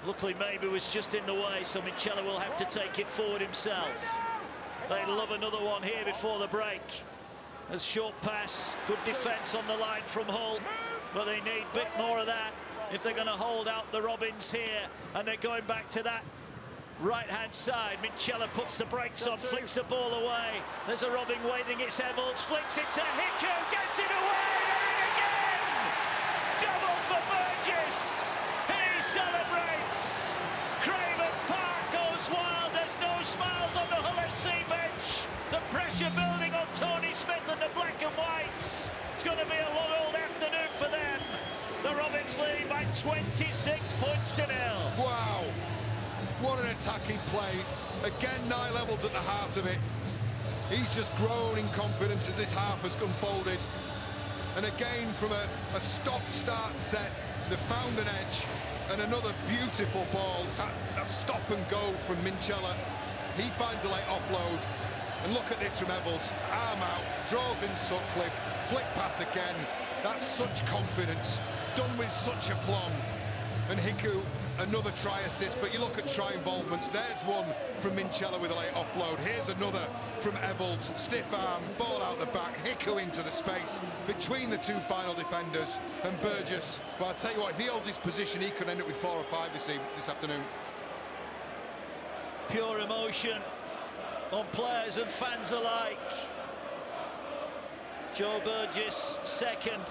luckily maybe was just in the way, so Minchella will have to take it forward himself. They'd love another one here before the break. A short pass, good defence on the line from Hull, but they need a bit more of that if they're going to hold out the Robins here. And they're going back to that right-hand side. Minchella puts the brakes on, flicks the ball away. There's a Robin waiting, it's Evolds, flicks it to Hiku, gets it away, and in again! Double for Burgess! He celebrates! Craven Park goes wild, there's no smiles on the Hull FC bench. The pressure building on Tony Smith and the black and whites. It's going to be a long old afternoon for them. The Robins lead by 26 points to 0. Wow, what an attacking play. Again, Niall Evolds at the heart of it. He's just grown in confidence as this half has unfolded. And again, from a stop-start set, they found an edge, and another beautiful ball. That stop and go from Minchella. He finds a late offload. And look at this from Evolds, arm out, draws in Sutcliffe, flick pass again. That's such confidence, done with such aplomb. And Hiku, another try assist, but you look at try involvements, there's one from Minchella with a late offload, here's another from Evolds, stiff arm, ball out the back, Hiku into the space between the two final defenders, and Burgess, well, I'll tell you what, if he holds his position, he could end up with 4 or 5 this afternoon. Pure emotion on players and fans alike. Joe Burgess, second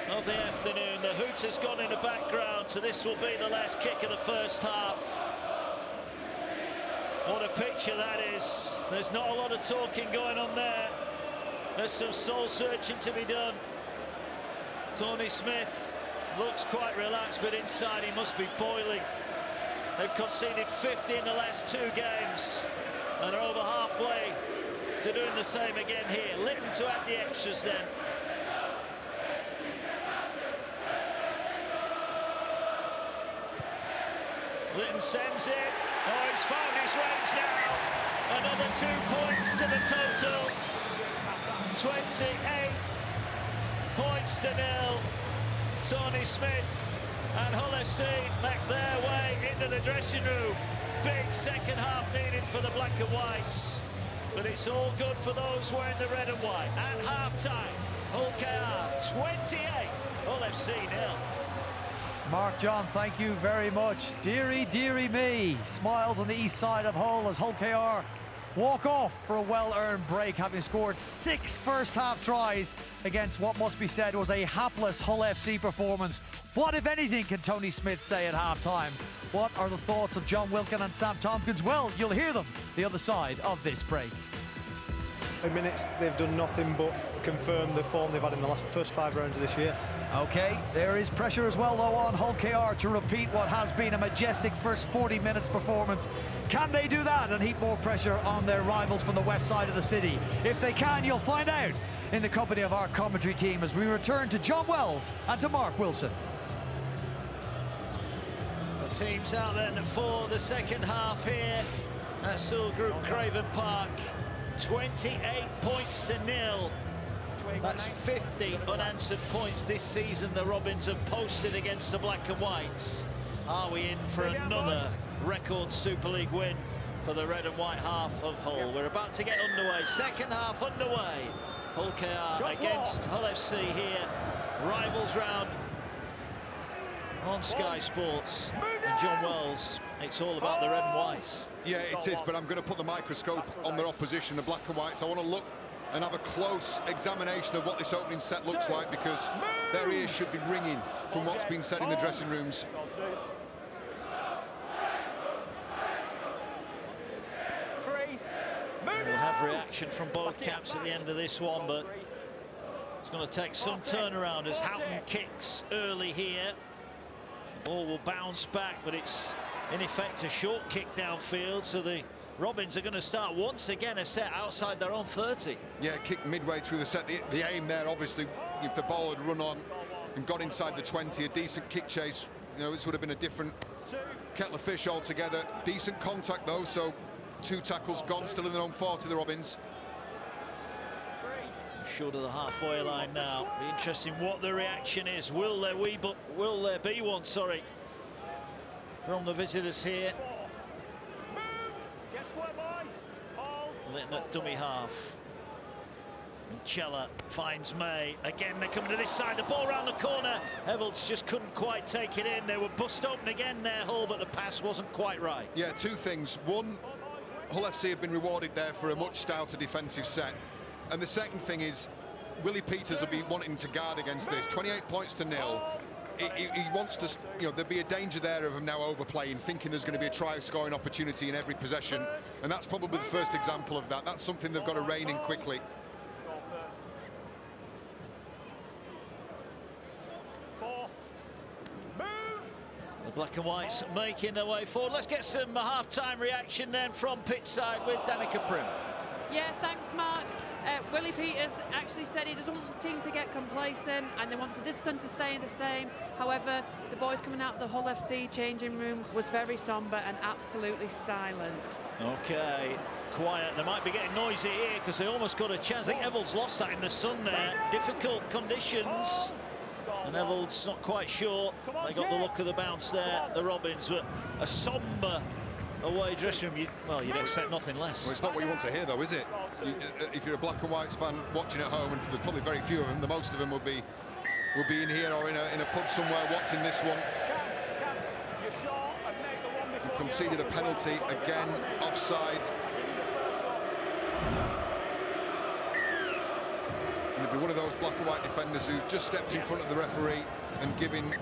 of the afternoon. The hoot has gone in the background, so this will be the last kick of the first half. What a picture that is. There's not a lot of talking going on there. There's some soul searching to be done. Tony Smith looks quite relaxed, but inside he must be boiling. They've conceded 50 in the last 2 games and are over halfway to doing the same again here. Litton to add the extras then. Litton sends it. Oh, he's found his range now. Another 2 points to the total. 28 points to 0. Tony Smith and Hull FC make their way into the dressing room. Big second half needed for the black and whites. But it's all good for those wearing the red and white. At half-time, Hull KR 28, Hull FC 0. Mark John, thank you very much. Deary, deary me. Smiles on the east side of Hull as Hull KR walk off for a well-earned break, having scored 6 first-half tries against what must be said was a hapless Hull FC performance. What, if anything, can Tony Smith say at half-time? What are the thoughts of John Wilkin and Sam Tompkins? Well, you'll hear them the other side of this break. In minutes, they've done nothing but confirm the form they've had in the first 5 rounds of this year. Okay, there is pressure as well, though, on Hull KR to repeat what has been a majestic first 40 minutes performance. Can they do that and heap more pressure on their rivals from the west side of the city? If they can, you'll find out in the company of our commentary team as we return to John Wells and to Mark Wilson. The team's out then for the second half here at Seoul Group Craven Park. 28 points to 0. That's 50 unanswered points this season the Robins have posted against the black and whites. Are we in for another record Super League win for the red and white half of Hull? We're about to get underway. Second half underway. Hull KR against Hull FC here. Rivals round on Sky Sports. And John Wells, it's all about the red and whites. Yeah, it is, but I'm going to put the microscope on their opposition, the black and whites. I want to look and have a close examination of what this opening set looks like, because their ears should be ringing from what's been said in the dressing rooms. We'll have reaction from both camps at the end of this one, but it's going to take some turnaround as Houghton kicks early here. Ball will bounce back, but it's in effect a short kick downfield, so the Robins are going to start once again a set outside their own 30. Yeah, kick midway through the set. The aim there, obviously, if the ball had run on and got inside the 20, a decent kick chase, you know, this would have been a different kettle of fish altogether. Decent contact though, so 2 tackles gone, still in their own 40, the Robins. Short of the halfway line now. Be interesting what the reaction is. Will there be one? Sorry, from the visitors here. Litton at dummy half. And Chella finds May. Again, they're coming to this side. The ball around the corner. Evolds just couldn't quite take it in. They were bust open again there, Hull, but the pass wasn't quite right. Yeah, 2 things. One, Hull FC have been rewarded there for a much stouter defensive set. And the second thing is, Willie Peters will be wanting to guard against this. 28 points to 0. He wants to, you know, there'll be a danger there of him now overplaying, thinking there's going to be a try-scoring opportunity in every possession. And that's probably the first example of that. That's something they've got to rein in quickly. The black and whites making their way forward. Let's get some half-time reaction then from pitch side with Danica Prim. Yeah, thanks, Mark. Willie Peters actually said he doesn't want the team to get complacent and they want the discipline to stay the same. However, the boys coming out of the Hull FC changing room was very sombre and absolutely silent. Okay, quiet. They might be getting noisy here because they almost got a chance. I think Evolds lost that in the sun there. Difficult conditions. And Evolds not quite sure. They got the look of the bounce there, the Robins, but a sombre away dressing room. You'd expect nothing less. Well, it's not what you want to hear, though, is it? If you're a black and whites fan watching at home, and there's probably very few of them, the most of them will be in here or in a pub somewhere watching this one. We conceded a penalty again, offside. And it'll be one of those black and white defenders who just stepped in front of the referee and giving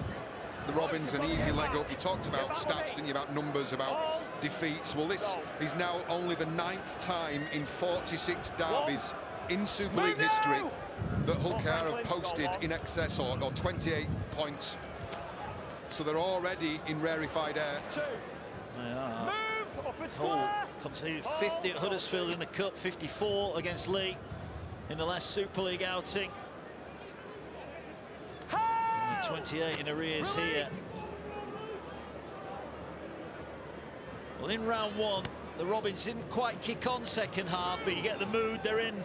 the Robins an easy leg up. You talked about stats, didn't you, about numbers, about defeats. Well, this is now only the 9th time in 46 derbies in Super League history that Hull KR have posted in excess or 28 points. So they're already in rarefied air. They are. Hull conceded 50 at Huddersfield in the Cup, 54 against Lee in the last Super League outing. 28 in arrears here. Well, in round 1, the Robins didn't quite kick on second half, but you get the mood. They're in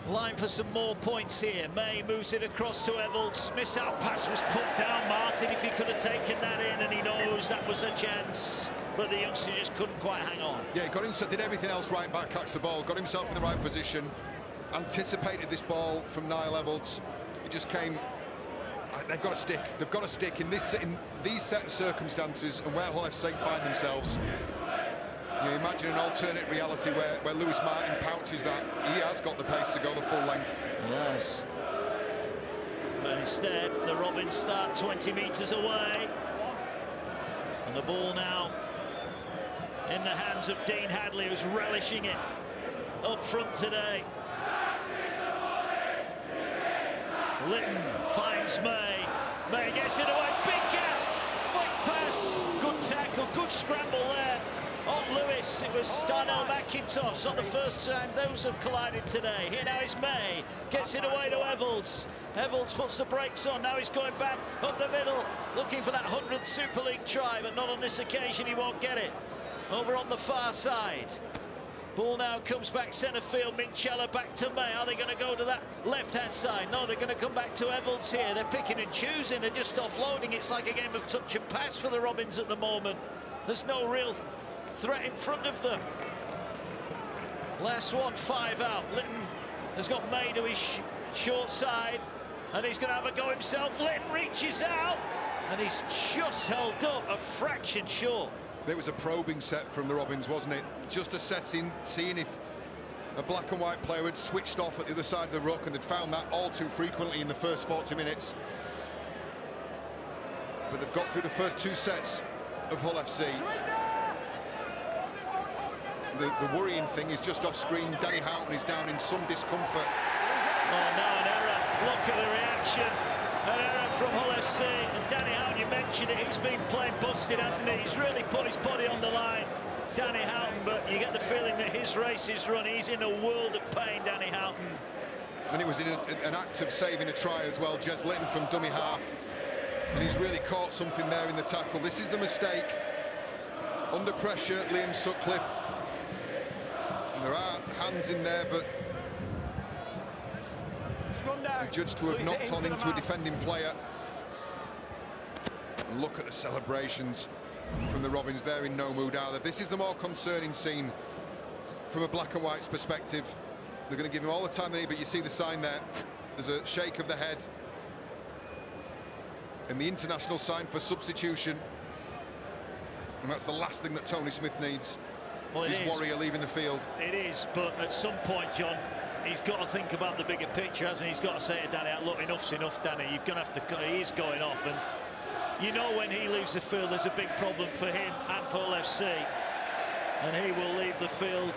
line for some more points here. May moves it across to Evolds. Miss-out pass was put down. Martin, if he could have taken that in, and he knows that was a chance, but the youngster just couldn't quite hang on. Yeah, got himself, did everything else right back, catch the ball, got himself in the right position, anticipated this ball from Niall Evolds. It just came. They've got to stick. They've got to stick in these set of circumstances, and where Hull FC find themselves. You imagine an alternate reality where Lewis Martin pouches that. He has got the pace to go the full length. Yes. But instead, the Robins start 20 metres away. And the ball now in the hands of Dean Hadley, who's relishing it up front today. Litton finds May. May gets it away. Big gap. Quick pass. Good tackle. Good scramble there. On Lewis. It was Darnell McIntosh. Not the first time those have collided today. Here now is May. Gets it away to Evolds. Evolds puts the brakes on. Now he's going back up the middle. Looking for that 100th Super League try. But not on this occasion. He won't get it. Over on the far side. Ball now comes back centre field. Minchella back to May. Are they going to go to that left-hand side? No, they're going to come back to Evolds here. They're picking and choosing. They're just offloading. It's like a game of touch and pass for the Robins at the moment. There's no real threat in front of them. Last one, 5 out. Litton has got May to his short side, and he's going to have a go himself. Litton reaches out, and he's just held up a fraction short. It was a probing set from the Robins, wasn't it? Just assessing, seeing if a black and white player had switched off at the other side of the ruck, and they'd found that all too frequently in the first 40 minutes. But they've got through the first 2 sets of Hull FC. The worrying thing is just off screen. Danny Houghton is down in some discomfort. Oh, now an error. Look at the reaction. An error from Hull FC. And Danny Houghton, you mentioned it, he's been playing busted, hasn't he? He's really put his body on the line, Danny Houghton, but you get the feeling that his race is run. He's in a world of pain, Danny Houghton. And it was in an act of saving a try as well, Jez Litton from dummy half. And he's really caught something there in the tackle. This is the mistake. Under pressure, Liam Sutcliffe. And there are hands in there, but the judge to have knocked on into a defending player. And look at the celebrations from the Robins. They're in no mood either. This is the more concerning scene from a black and white's perspective. They're going to give him all the time they need, but you see the sign there. There's a shake of the head. And the international sign for substitution. And that's the last thing that Tony Smith needs. Well, his warrior leaving the field. It is, but at some point, John, he's got to think about the bigger picture, hasn't he? He's got to say to Danny, look, enough's enough, Danny. You're going to have to. He is going off, and you know when he leaves the field, there's a big problem for him and for Hull FC, and he will leave the field.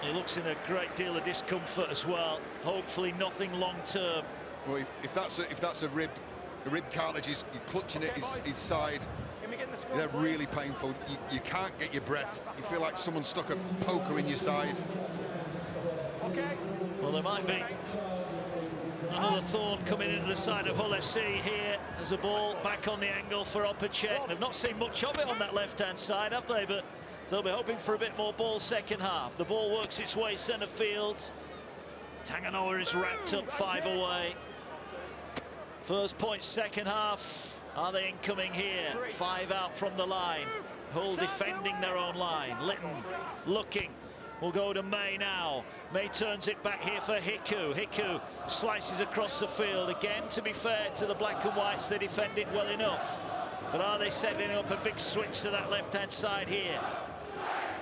He looks in a great deal of discomfort as well. Hopefully, nothing long term. Well, if that's a rib cartilage, he's clutching at his side. They're really painful. You can't get your breath. You feel like someone stuck a poker in your side. Well, there might be another thorn coming into the side of Hull FC here. There's a ball back on the angle for Opacek. They've not seen much of it on that left-hand side, have they? But they'll be hoping for a bit more ball second half. The ball works its way centre field. Tanganoa is wrapped up 5 away. First point, second half. Are they incoming here? 5 out from the line. Hull defending their own line. Litton looking. We'll go to May now. May turns it back here for Hiku. Hiku slices across the field. Again, to be fair to the black and whites, they defend it well enough. But are they setting up a big switch to that left-hand side here?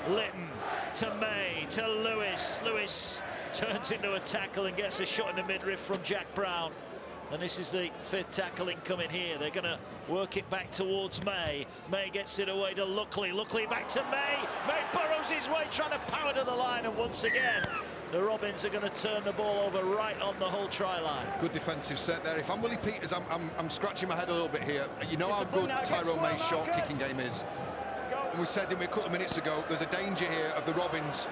Litton to May, to Lewis. Lewis turns into a tackle and gets a shot in the midriff from Jack Brown. And this is the 5th tackle incoming here. They're going to work it back towards May. May gets it away to Luckley. Luckley back to May. May burrows his way, trying to power to the line. And once again, the Robins are going to turn the ball over right on the Hull try line. Good defensive set there. If I'm Willie Peters, I'm scratching my head a little bit here. You know how good Tyrone May's short kicking game is. And we said, didn't we, a couple of minutes ago, there's a danger here of the Robins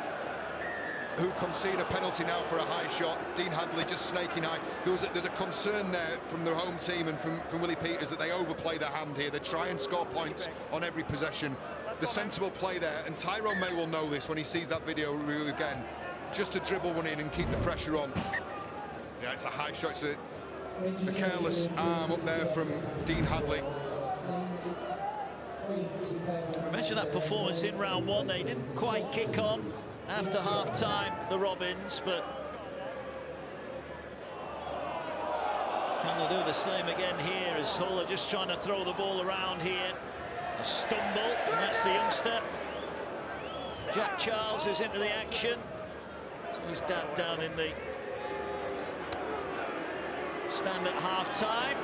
who concede a penalty now for a high shot. Dean Hadley just snaking high. There's a concern there from the home team and from Willie Peters that they overplay their hand here. They try and score points on every possession. The sensible play there, and Tyrone May will know this when he sees that video review again, just to dribble one in and keep the pressure on. Yeah, it's a high shot. It's a careless arm up there from Dean Hadley. I mentioned that performance in round 1. They didn't quite kick on after half-time, the Robins, but can they do the same again here as Hull are just trying to throw the ball around here? A stumble, and that's the youngster. Jack Charles is into the action. So he's down in the stand at half-time.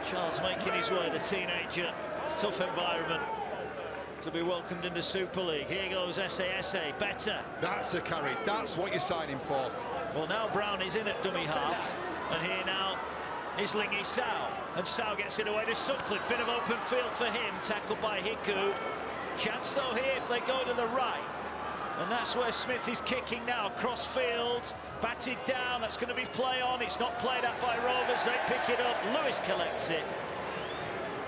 Charles making his way, the teenager. It's a tough environment to be welcomed into Super League. Here goes SASA, better. That's a carry, that's what you're signing for. Well, now Brown is in at dummy half, and here now is Lingy Sao, and Sao gets it away to Sutcliffe. Bit of open field for him, tackled by Hiku. Chance though here if they go to the right, and that's where Smith is kicking now, cross field, batted down, that's going to be play on. It's not played up by Rovers, they pick it up, Lewis collects it.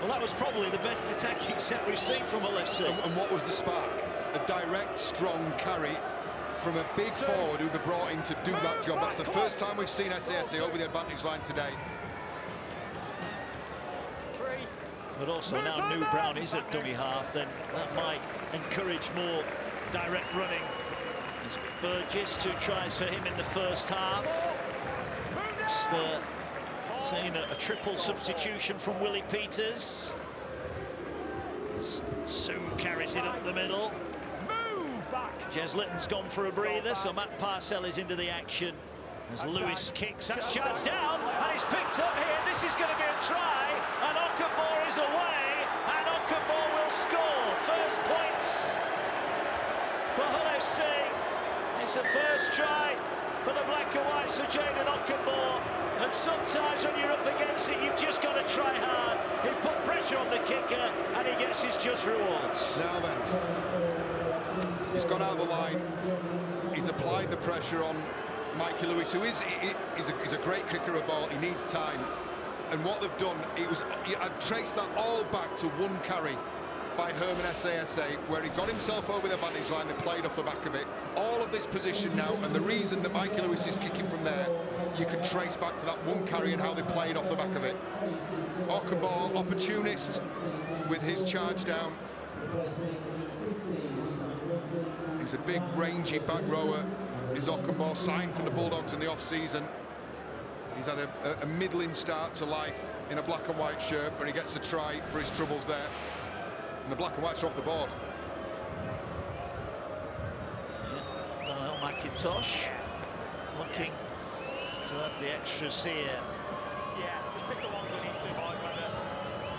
Well, that was probably the best attacking set we've seen from Hull FC. And what was the spark? A direct, strong carry from a big forward who they brought in to do that job. That's the first time we've seen SASA over the advantage line today. But also now New Brown is at dummy half, then that might encourage more direct running. There's Burgess, 2 tries for him in the first half. Just seeing a triple substitution from Willie Peters. Sue carries it up the middle. Jez Litton's gone for a breather, so Matt Parcell is into the action. As Lewis kicks, that's charged down, and it's picked up here. This is going to be a try, and Okunbor is away, and Okunbor will score. First points for Hull FC It's the first try for the black and whites for Jayden Okunbor. And sometimes when you're up against it, you've just got to try hard. He put pressure on the kicker, and he gets his just rewards. Now then, he's gone out of the line. He's applied the pressure on Mikey Lewis, who is a great kicker of ball. He needs time. And what they've done, I'd trace that all back to one carry by Herman SASA, where he got himself over the advantage line. They played off the back of it. All of this position now, and the reason that Mikey Lewis is kicking from there, you can trace back to that one carry and how they played off the back of it. Okunbor, opportunist with his charge down. He's a big, rangy back rower. Is Okunbor, signed from the Bulldogs in the off-season. He's had a middling start to life in a black and white shirt, but he gets a try for his troubles there. And the black and whites are off the board. Yeah, Darnell McIntosh looking to add the extras here. Yeah, just pick the ones we need to, boys.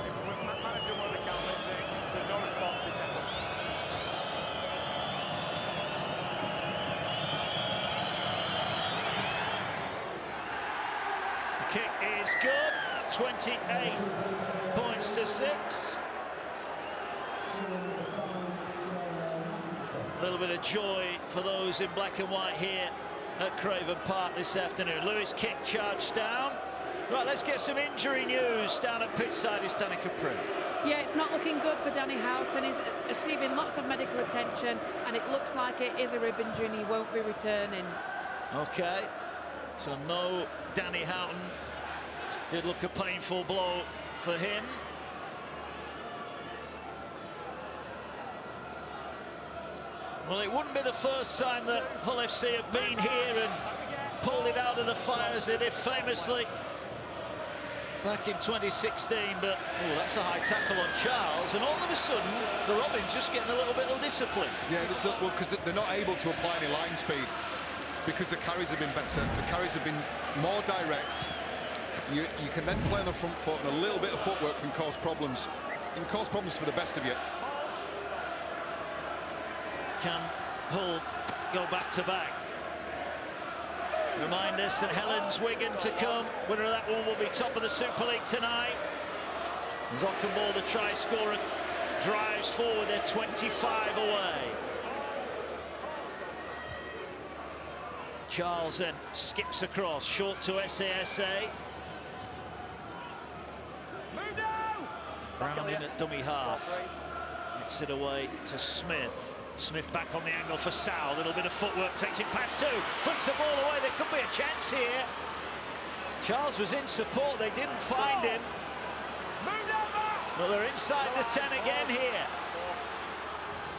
If manager where they can't lift it, there's no response. We take them. The kick is good. 28 points to 6. A little bit of joy for those in black and white here at Craven Park this afternoon. Lewis kick charged down. Right, let's get some injury news down at pitchside. It's Danny Capri. Yeah, it's not looking good for Danny Houghton. He's receiving lots of medical attention, and it looks like it is a rib injury and he won't be returning. Okay, so no Danny Houghton. Did look a painful blow for him. Well, it wouldn't be the first time that Hull FC have been here and pulled it out of the fire as they did famously back in 2016, but that's a high tackle on Charles, and all of a sudden the Robins just getting a little bit of discipline. Yeah, well, because they're not able to apply any line speed because the carries have been better. The carries have been more direct. You can then play on the front foot, and a little bit of footwork can cause problems. It can cause problems for the best of you. Can Hull go back to back? Remind us that Helen's Wigan to come. Winner of that one will be top of the Super League tonight. As Okunbor, the try scorer, drives forward. They're 25 away. Charles then skips across, short to SASA. Brown in at dummy half. Gets it away to Smith. Smith back on the angle for Sal. A little bit of footwork, takes it past two. Flicks the ball away. There could be a chance here. Charles was in support. They didn't find him. But they're inside the 10 again here.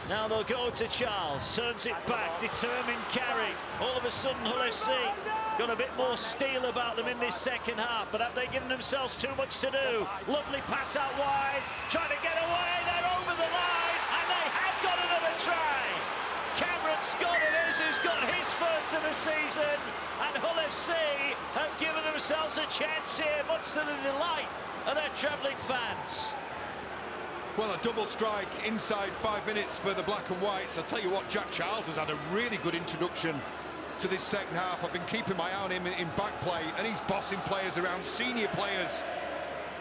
Now they'll go to Charles. Turns it back. Determined carry. All of a sudden, Hull FC got a bit more steel about them in this second half. But have they given themselves too much to do? Lovely pass out wide. Trying to get away. They're over the line. And they have got another try. Cameron Scott it is who's got his first of the season. And Hull FC have given themselves a chance here, much to the delight of their travelling fans. Well, a double strike inside 5 minutes for the black and whites. I'll tell you what, Jack Charles has had a really good introduction to this second half. I've been keeping my eye on him in back play, and he's bossing players around, senior players.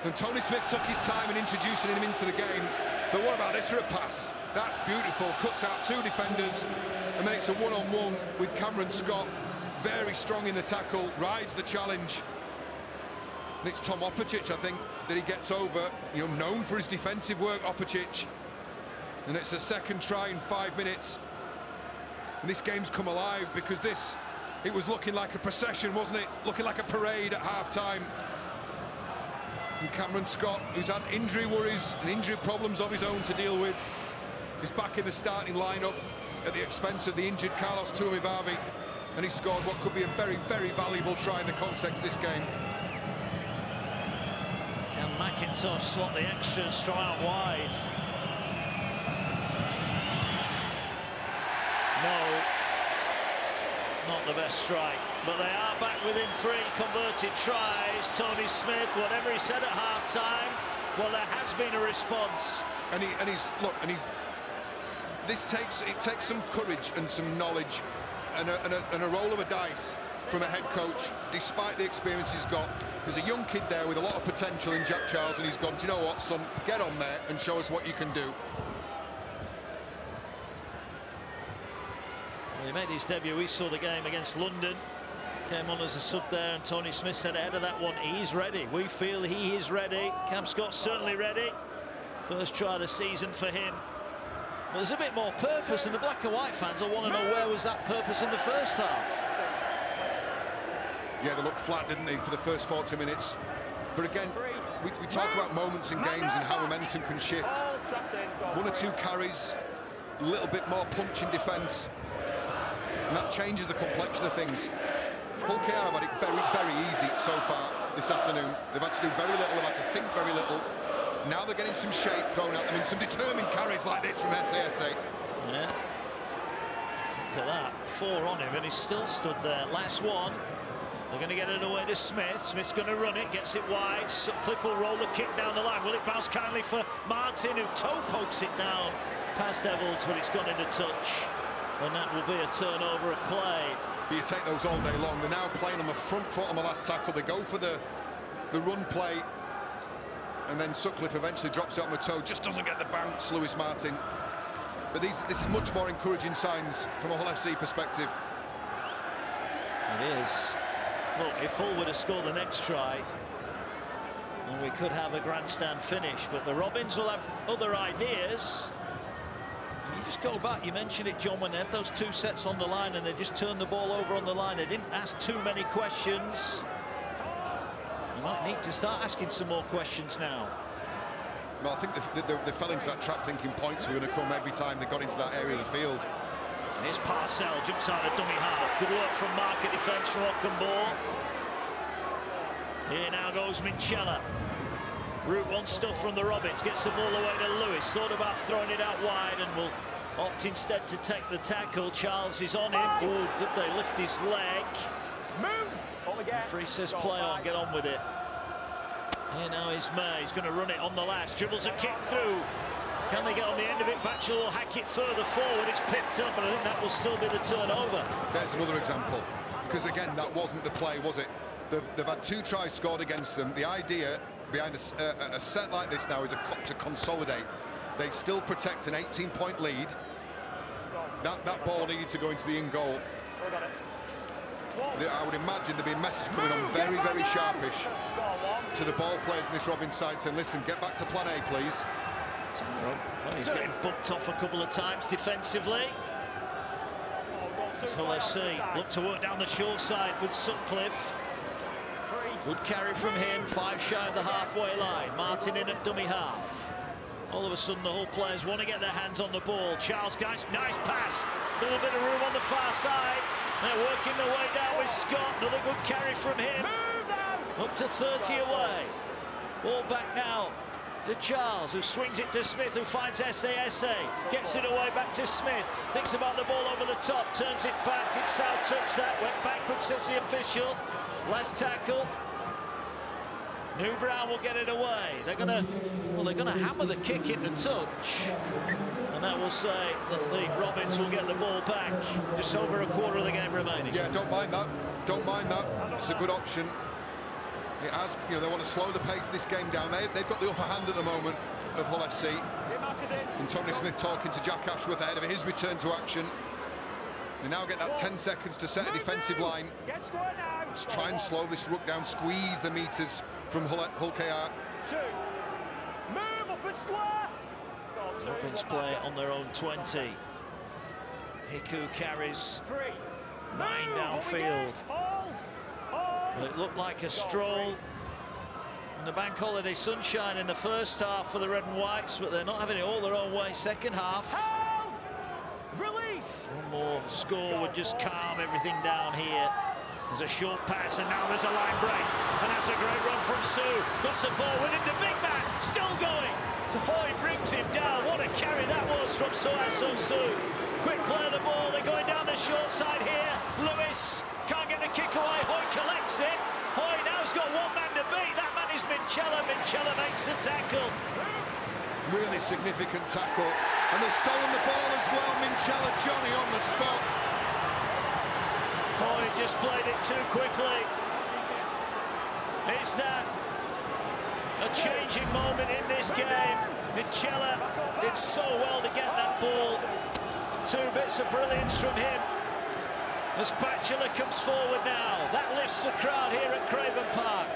And Tony Smith took his time in introducing him into the game. But what about this for a pass? That's beautiful. Cuts out two defenders, and then it's a one-on-one with Cameron Scott. Very strong in the tackle, rides the challenge. And it's Tom Opicic, I think, that he gets over, known for his defensive work, Opicic. And it's a second try in 5 minutes. And this game's come alive because it was looking like a procession, wasn't it? Looking like a parade at half-time. And Cameron Scott, who's had injury worries and injury problems of his own to deal with, is back in the starting lineup at the expense of the injured Carlos Tuamivavi. And he scored what could be a very, very valuable try in the context of this game. Can McIntosh slot the extras from out wide? No, not the best strike, but they are back within 3 converted tries. Tony Smith, whatever he said at half-time, well, there has been a response. It takes some courage and some knowledge and a roll of a dice from a head coach, despite the experience he's got. There's a young kid there with a lot of potential in Jack Charles, and he's gone, do you know what, son, get on there and show us what you can do. Well, he made his debut. We saw the game against London. Came on as a sub there, and Tony Smith said ahead of that one, he's ready. We feel he is ready. Cam Scott's certainly ready. First try of the season for him. Well, there's a bit more purpose, and the black and white fans will want to know where was that purpose in the first half. Yeah, they looked flat, didn't they, for the first 40 minutes. But again, we talk about moments in games and how momentum can shift. One or two carries, a little bit more punch in defence, and that changes the complexion of things. Hull KR have had it very, very easy so far this afternoon. They've had to do very little, they've had to think very little. Now they're getting some shape thrown at them in some determined carries like this from SASA. Yeah. Look at that, 4 on him, and he's still stood there. Last one. They're going to get it away to Smith. Smith's going to run it, gets it wide. Sutcliffe will roll the kick down the line. Will it bounce kindly for Martin, who toe pokes it down past Evans, but it's gone into touch. And that will be a turnover of play. You take those all day long. They're now playing on the front foot on the last tackle. They go for the run play, and then Sutcliffe eventually drops it on the toe. Just doesn't get the bounce, Lewis Martin. But this is much more encouraging signs from a Hull FC perspective. It is. Look, if Hull were to score the next try, then we could have a grandstand finish. But the Robins will have other ideas. You just go back, you mentioned it, John, when they had those 2 sets on the line and they just turned the ball over on the line. They didn't ask too many questions. You might need to start asking some more questions now. Well, I think they fell into that trap thinking points were going to come every time they got into that area of the field. Here's Parcell, jumps out of dummy half. Good work from Mark, a defence from Ockenbaugh. Here now goes Minchella. Route 1 stuff from the Robins, gets the ball away to Lewis. Thought about throwing it out wide and will opt instead to take the tackle. Charles is on him. Oh, did they lift his leg? Move! Referee says play on, get on with it. Here now is May, he's going to run it on the last. Dribbles a kick through. Can they get on the end of it? Batchelor will hack it further forward. It's picked up, but I think that will still be the turnover. There's another example. Because again, that wasn't the play, was it? They've had 2 tries scored against them. The idea behind a set like this now is to consolidate. They still protect an 18-point lead. That ball needed to go into the in goal. I would imagine there'd be a message coming on very, very sharpish to the ball players in this Robin side saying, listen, get back to plan A, please. Well, he's getting bumped off a couple of times defensively. Hull FC look to work down the short side with Sutcliffe. Good carry from him, 5 shy of the halfway line. Martin in at dummy half. All of a sudden the Hull players want to get their hands on the ball. Charles, nice pass. A little bit of room on the far side. They're working their way down with Scott. Another good carry from him. Up to 30 away. Ball back now to Charles, who swings it to Smith, who finds SASA. Gets it away back to Smith. Thinks about the ball over the top. Turns it back. Did Sal touch that? Went backwards, says the official. Last tackle. New Brown will get it away. They're gonna hammer the kick into touch, and that will say that the Robins will get the ball back. Just over a quarter of the game remaining. Yeah, don't mind that. Don't mind that. It's a good option. It has, you know, they want to slow the pace of this game down. They've got the upper hand at the moment of Hull FC. And Tony Smith talking to Jack Ashworth ahead of his return to action. They now get that 10 seconds to set a defensive line. Let's try and slow this ruck down, squeeze the meters from Hull KR. Move up and square. Robins play on their own 20. Hiku carries 9 downfield. Well, it looked like a stroll in the bank holiday sunshine in the first half for the Red and Whites, but they're not having it all their own way. Second half. Release. One more score would just calm everything down here. There's a short pass, and now there's a line break. And that's a great run from Sue. Got some ball winning the big man. Still going. So Hoy brings him down. What a carry that was from Soaso Sue. Quick play of the ball. They're going down the short side here. Lewis can't get the kick away. Hoy collects it. Hoy now's got 1 man to beat. That man is Minchella. Minchella makes the tackle. Really significant tackle. And they've stolen the ball as well. Minchella, Johnny on the spot. just played it too quickly. Is that a changing moment in this game? Michela did so well to get that ball. 2 bits of brilliance from him. As Batchelor comes forward now, that lifts the crowd here at Craven Park.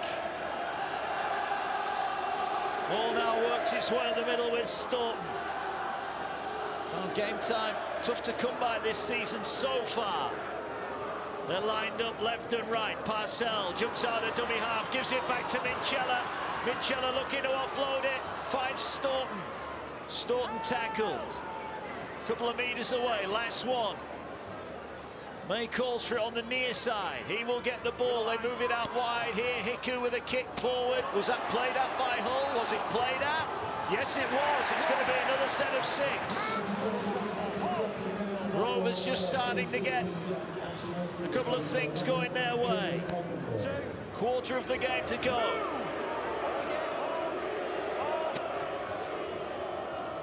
Ball now works its way in the middle with Staunton. On game time, tough to come by this season so far. They're lined up left and right. Parcell jumps out of dummy half, gives it back to Michela. Michela looking to offload it, finds Staunton. Staunton tackled. Couple of metres away, last one. May calls for it on the near side. He will get the ball. They move it out wide here. Hiku with a kick forward. Was that played out by Hull? Was it played out? Yes, it was. It's going to be another set of 6. Rovers just starting to get a couple of things going their way. Quarter of the game to go.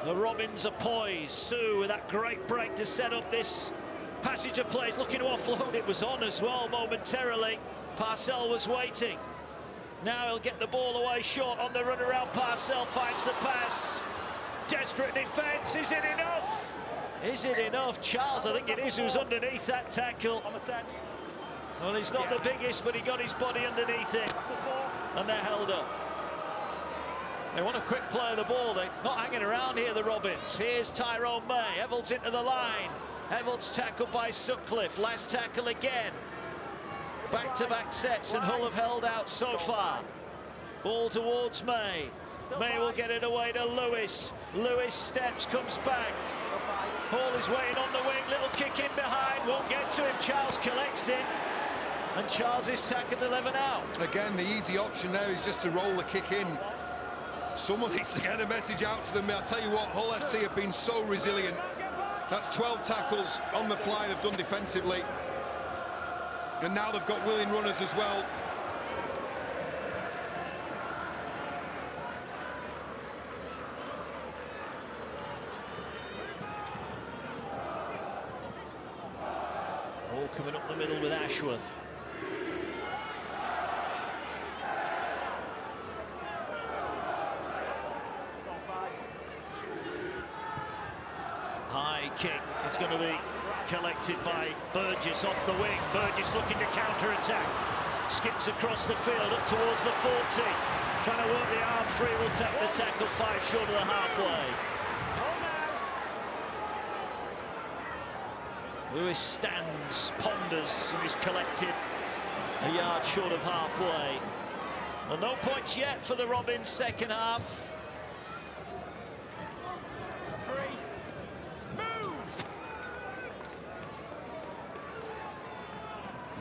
The Robins are poised. Sue with that great break to set up this passage of plays, looking to offload. It was on as well momentarily. Parcell was waiting. Now he'll get the ball away short on the run around. Parcell finds the pass. Desperate defence. Is it enough? Is it enough? Charles, I think it is, who's underneath that tackle. On the 10. Well, he's not the biggest, but he got his body underneath it. And they're held up. They want a quick play of the ball. They're not hanging around here, the Robins. Here's Tyrone May. Evalds into the line. Evalds tackled by Sutcliffe. Last tackle again. Back-to-back sets, and Hull have held out so far. Ball towards May. May will get it away to Lewis. Lewis steps, comes back. Hall is waiting on the wing. Little kick in behind. Won't get to him. Charles collects it. And Charles is tackled 11 out. Again, the easy option there is just to roll the kick in. Someone needs to get a message out to them. I'll tell you what, Hull FC have been so resilient. That's 12 tackles on the fly they've done defensively. And now they've got willing runners as well. Ball coming up the middle with Ashworth. High kick is going to be collected by Burgess off the wing. Burgess looking to counter-attack. Skips across the field up towards the 40. Trying to work the arm free. Will take the tackle 5 short of the halfway. Lewis stands, ponders, and is collected a yard short of halfway. Well, no points yet for the Robins second half.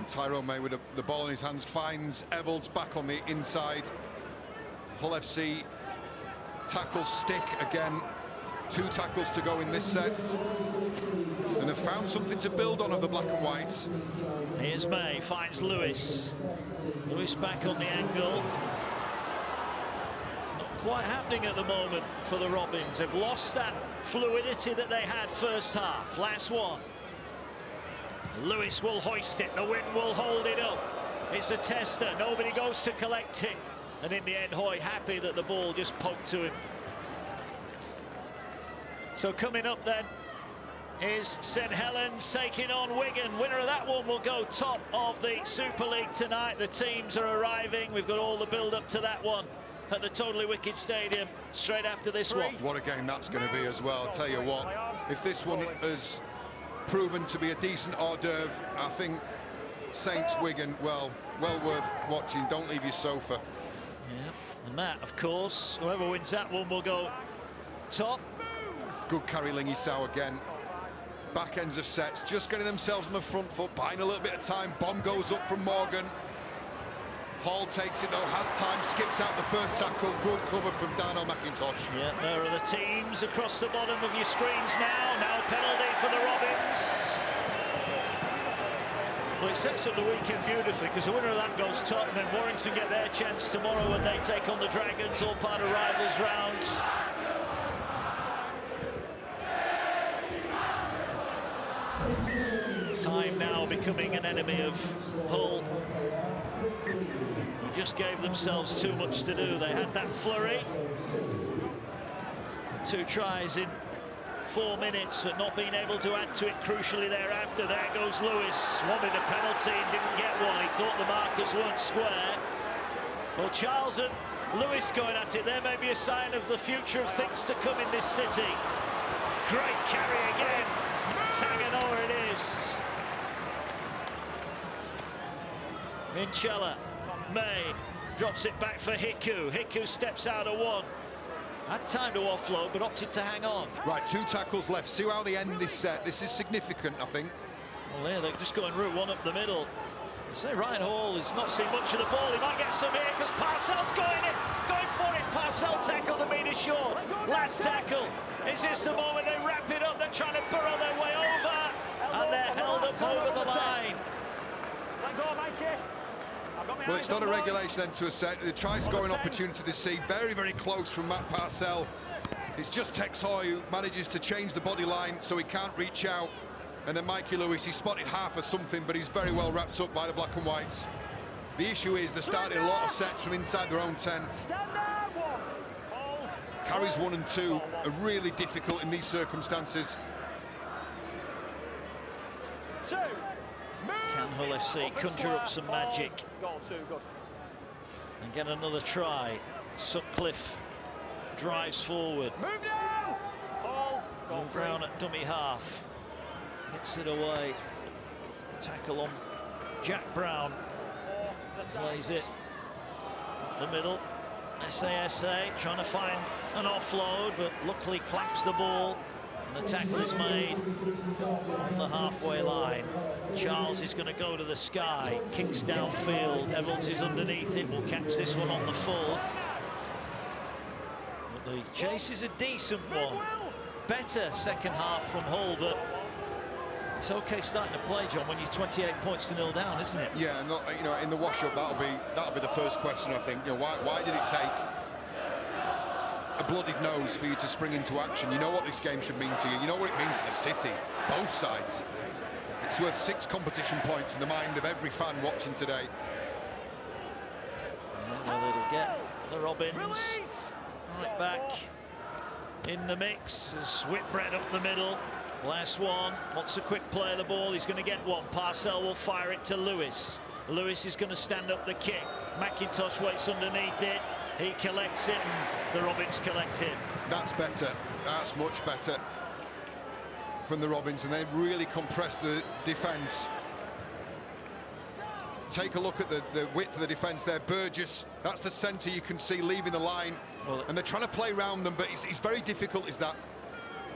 Tyrone May with the ball in his hands finds Evalds back on the inside. Hull FC tackles stick again. 2 tackles to go in this set. And they've found something to build on of the black and whites. Here's May, finds Lewis. Lewis back on the angle. It's not quite happening at the moment for the Robins. They've lost that fluidity that they had first half. Last one. Lewis will hoist it, the wind will hold it up. It's a tester, nobody goes to collect it. And in the end, Hoy happy that the ball just poked to him. So coming up then is St Helens taking on Wigan. Winner of that one will go top of the Super League tonight. The teams are arriving. We've got all the build-up to that one at the Totally Wicked Stadium straight after this one. What a game that's going to be as well. I'll tell you what, if this one has proven to be a decent hors d'oeuvre, I think Saints Wigan, well worth watching. Don't leave your sofa. Yeah, and that, of course, whoever wins that one will go top. Good carry Lingy-Sow again. Back ends of sets, just getting themselves on the front foot, buying a little bit of time. Bomb goes up from Morgan. Hall takes it though, has time, skips out the first tackle. Good cover from Dano McIntosh. Yeah, there are the teams across the bottom of your screens now. Now penalty for the Robins. Well, it sets up the weekend beautifully because the winner of that goes top, and then Warrington get their chance tomorrow when they take on the Dragons, all part of Rivals round. Time now becoming an enemy of Hull. Who just gave themselves too much to do. They had that flurry. 2 tries in 4 minutes, but not being able to add to it crucially thereafter. There goes Lewis. Wanted a penalty and didn't get one. He thought the markers weren't square. Well, Charles and Lewis going at it. There may be a sign of the future of things to come in this city. Great carry again. Taganoa it is. Minchella, May, drops it back for Hiku. Hiku steps out of 1. Had time to offload, but opted to hang on. Right, 2 tackles left. See how they end this set. This is significant, I think. Well, yeah, they're just going route 1 up the middle. I say Ryan Hall has not seen much of the ball. He might get some here because Parcel's going for it. Parcel tackled a metre short. Last tackle. Is this the moment they wrap it up? They're trying to burrow their way over, and they're held up over the line. Let go, Mikey. Well, it's not a regulation end to a set. The try-scoring opportunity this seed, very, very close from Matt Parcell. It's just Tex Hoy who manages to change the body line so he can't reach out. And then Mikey Lewis, he spotted half of something, but he's very well wrapped up by the black and whites. The issue is they're starting a lot of sets from inside their own 10. Carries 1 and 2 are really difficult in these circumstances. 2. Can Hull FC conjure up some magic and get another try? Sutcliffe drives forward. Move now. Hold. Brown at dummy half. Gets it away. Tackle on Jack Brown. Plays it. The middle. SASA trying to find an offload, but luckily clamps the ball. And the tackle is made on the halfway line. Charles is going to go to the sky. Kicks downfield. Evans is underneath it. Will catch this one on the full. But the chase is a decent one. Better second half from Hull, but it's okay starting to play, John, when you're 28 points to 0 down, isn't it? Yeah, and you know, in the wash-up, that'll be the first question, I think. You know, why did it take a bloodied nose for you to spring into action? You know what this game should mean to you. You know what it means to the city, both sides. It's worth 6 competition points in the mind of every fan watching today. Yeah, well, it'll get the Robins right back in the mix as Whitbread up the middle. Last one, wants a quick play of the ball, he's going to get one. Parcell will fire it to Lewis. Lewis is going to stand up the kick. McIntosh waits underneath it. He collects it, and the Robins collect him. That's better. That's much better from the Robins, and they really compress the defence. Take a look at the width of the defence there. Burgess, that's the centre you can see leaving the line. Well, and they're trying to play around them, but it's very difficult, is that.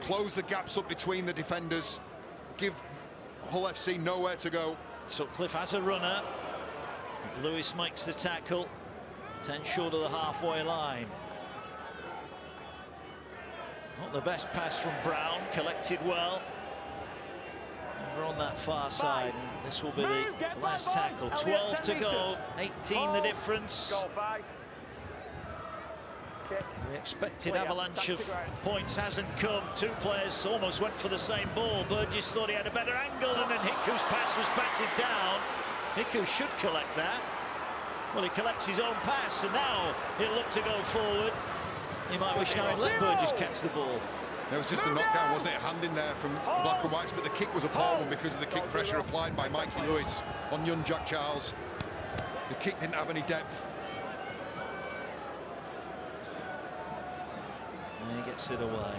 Close the gaps up between the defenders. Give Hull FC nowhere to go. Sutcliffe has a runner. Lewis makes the tackle. 10 short of the halfway line. Not the best pass from Brown, collected well. Over on that far side, and this will be the last tackle. 12 to go, 18 the difference. Goal 5. The expected avalanche of points hasn't come. 2 players almost went for the same ball. Burgess thought he had a better angle, and then Hiku's pass was batted down. Hiku should collect that. Well, he collects his own pass, and now he'll look to go forward. He might wish now he'd let Burgess catch the ball. There was just a knockdown, wasn't it? A hand in there from the black and whites, but the kick was a poor one because of the kick pressure applied by Mikey Lewis on young Jack Charles. The kick didn't have any depth. And he gets it away.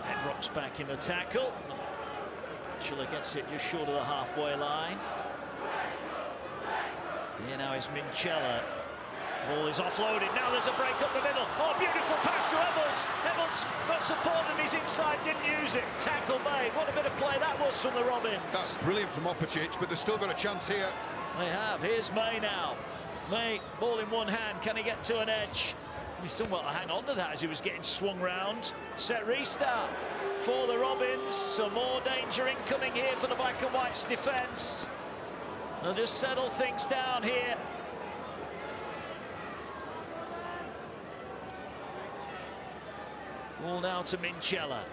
Head rocks back in the tackle. Chiller gets it just short of the halfway line. Here now is Minchella. Ball is offloaded. Now there's a break up the middle. Oh, beautiful pass to Evans. Evans got support and he's inside, didn't use it. Tackle made. What a bit of play that was from the Robins. That's brilliant from Opacic, but they've still got a chance here. They have. Here's May now. May, ball in one hand. Can he get to an edge? He's done well to hang on to that as he was getting swung round. Set restart for the Robins. Some more danger incoming here for the black and whites defence. They'll just settle things down here. Ball now to Minchella.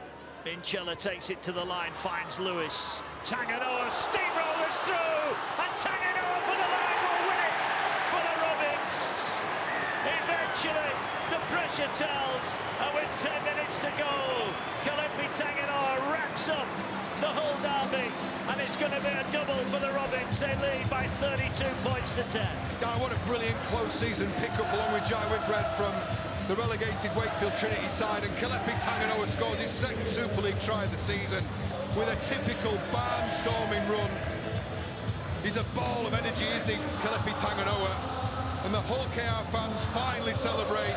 Minchella takes it to the line, finds Lewis. Tanganoa steamrollers through, and Tanganoa for the line will win it for the Robins. Eventually, the pressure tells, and with 10 minutes to go, Kalepi Tanganoa wraps up the whole derby, and it's going to be a double for the Robins. They lead by 32 points to 10. What a brilliant close season pick-up along with Jai Whitbread from the relegated Wakefield Trinity side, and Kalepi Tanganoa scores his second Super League try of the season with a typical barnstorming run. He's a ball of energy, isn't he, Kalepi Tanganoa? And the Hull KR fans finally celebrate.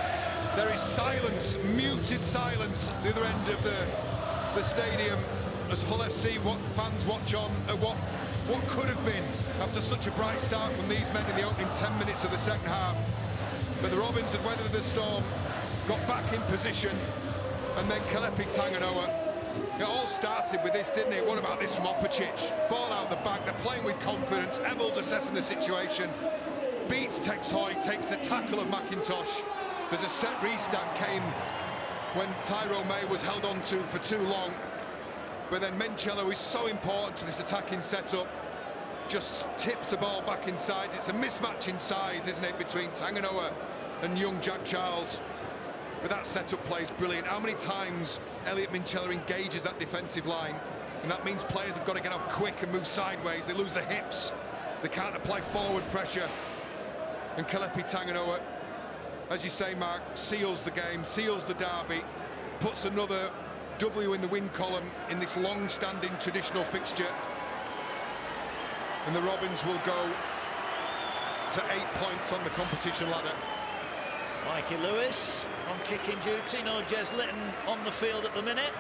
There is silence, muted silence at the other end of the stadium as Hull FC fans watch on at what could have been after such a bright start from these men in the opening 10 minutes of the second half. But the Robins had weathered the storm, got back in position, and then Kalepi Tanganoa. It all started with this, didn't it? What about this from Opicic? Ball out the back, they're playing with confidence. Evel's assessing the situation, beats Tex Hoy, takes the tackle of McIntosh. There's a set restart came when Tyrone May was held on to for too long. But then Minchella, who is so important to this attacking setup, just tips the ball back inside. It's a mismatch in size, isn't it, between Tanganoa and young Jack Charles. But that setup play is brilliant. How many times Elliot Minchella engages that defensive line, and that means players have got to get off quick and move sideways. They lose their hips. They can't apply forward pressure. And Kalepi Tanganoa, as you say, Mark, seals the game, seals the derby, puts another W in the win column in this long-standing traditional fixture. And the Robins will go to 8 points on the competition ladder. Mikey Lewis on kicking duty, no Jez Litton on the field at the minute.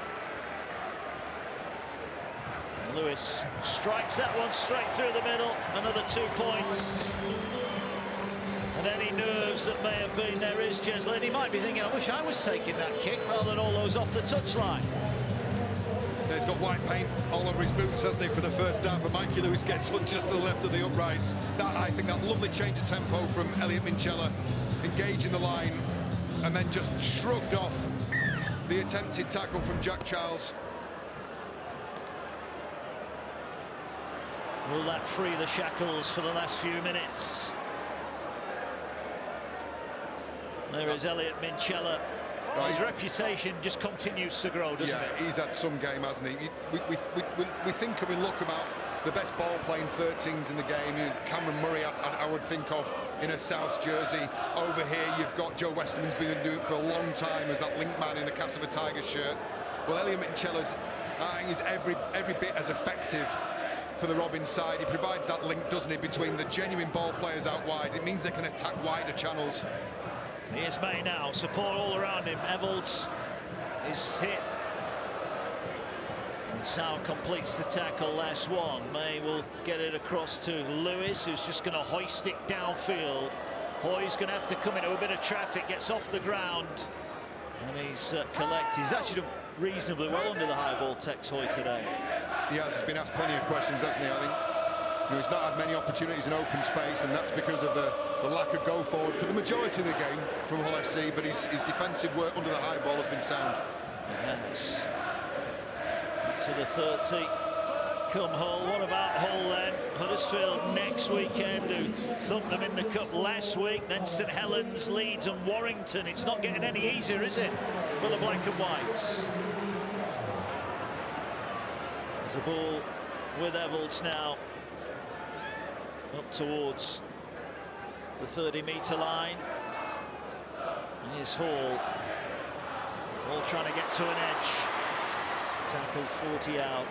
And Lewis strikes that one straight through the middle, another 2 points. And any nerves that may have been there is Jez Litton. He might be thinking, I wish I was taking that kick rather than all those off the touchline. He's got white paint all over his boots, hasn't he, for the first half. And Mikey Lewis gets one just to the left of the uprights. I think that lovely change of tempo from Elliot Minchella, engaging the line, and then just shrugged off the attempted tackle from Jack Charles. Will that free the shackles for the last few minutes? There is Elliot Minchella. Right. His reputation just continues to grow, doesn't it? Yeah, he's had some game, hasn't he? We think and we look about the best ball-playing 13s in the game. Cameron Murray, I would think of in a Souths jersey. Over here, you've got Joe Westerman's been doing it for a long time as that link man in a Cassava Tigers shirt. Well, Elliot Minchella's, I think, is every bit as effective for the Robins side. He provides that link, doesn't he, between the genuine ball players out wide. It means they can attack wider channels. Here's May now, support all around him. Evolds is hit. And Sau completes the tackle, last one. May will get it across to Lewis, who's just going to hoist it downfield. Hoy's going to have to come into a bit of traffic, gets off the ground. And he's collected. He's actually done reasonably well under the high ball, Tex Hoy, today. He has. He's been asked plenty of questions, hasn't he? I think he's not had many opportunities in open space, and that's because of the lack of go forward for the majority of the game from Hull FC, but his defensive work under the high ball has been sound. Yes. To the 30. Come Hull. What about Hull then? Huddersfield next weekend, who thumped them in the cup last week. Then St Helens, Leeds and Warrington. It's not getting any easier, is it, for the black and whites? There's the ball with Evolds now. Up towards the 30-metre line. And here's Hall. All trying to get to an edge. Tackled 40 out.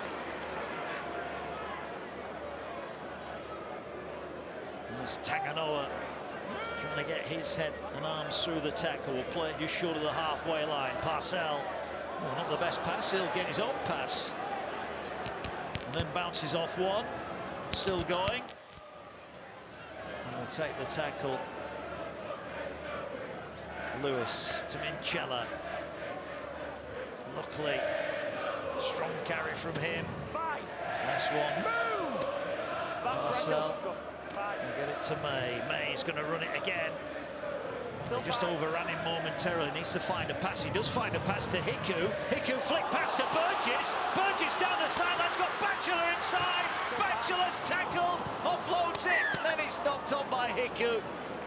There's Tanganoa trying to get his head and arms through the tackle. Will play it just short of the halfway line. Parcell, well, not the best pass. He'll get his own pass. And then bounces off one. Still going. And will take the tackle. Lewis to Minchella. Luckily, strong carry from him. Nice one. Parcell. We'll get it to May. May's going to run it again. They just overran him momentarily. Needs to find a pass. He does find a pass to Hiku. Hiku flick pass to Burgess. Burgess down the sidelines, got Batchelor inside. Batchelor's tackled, offloads it, then it's knocked on by Hiku.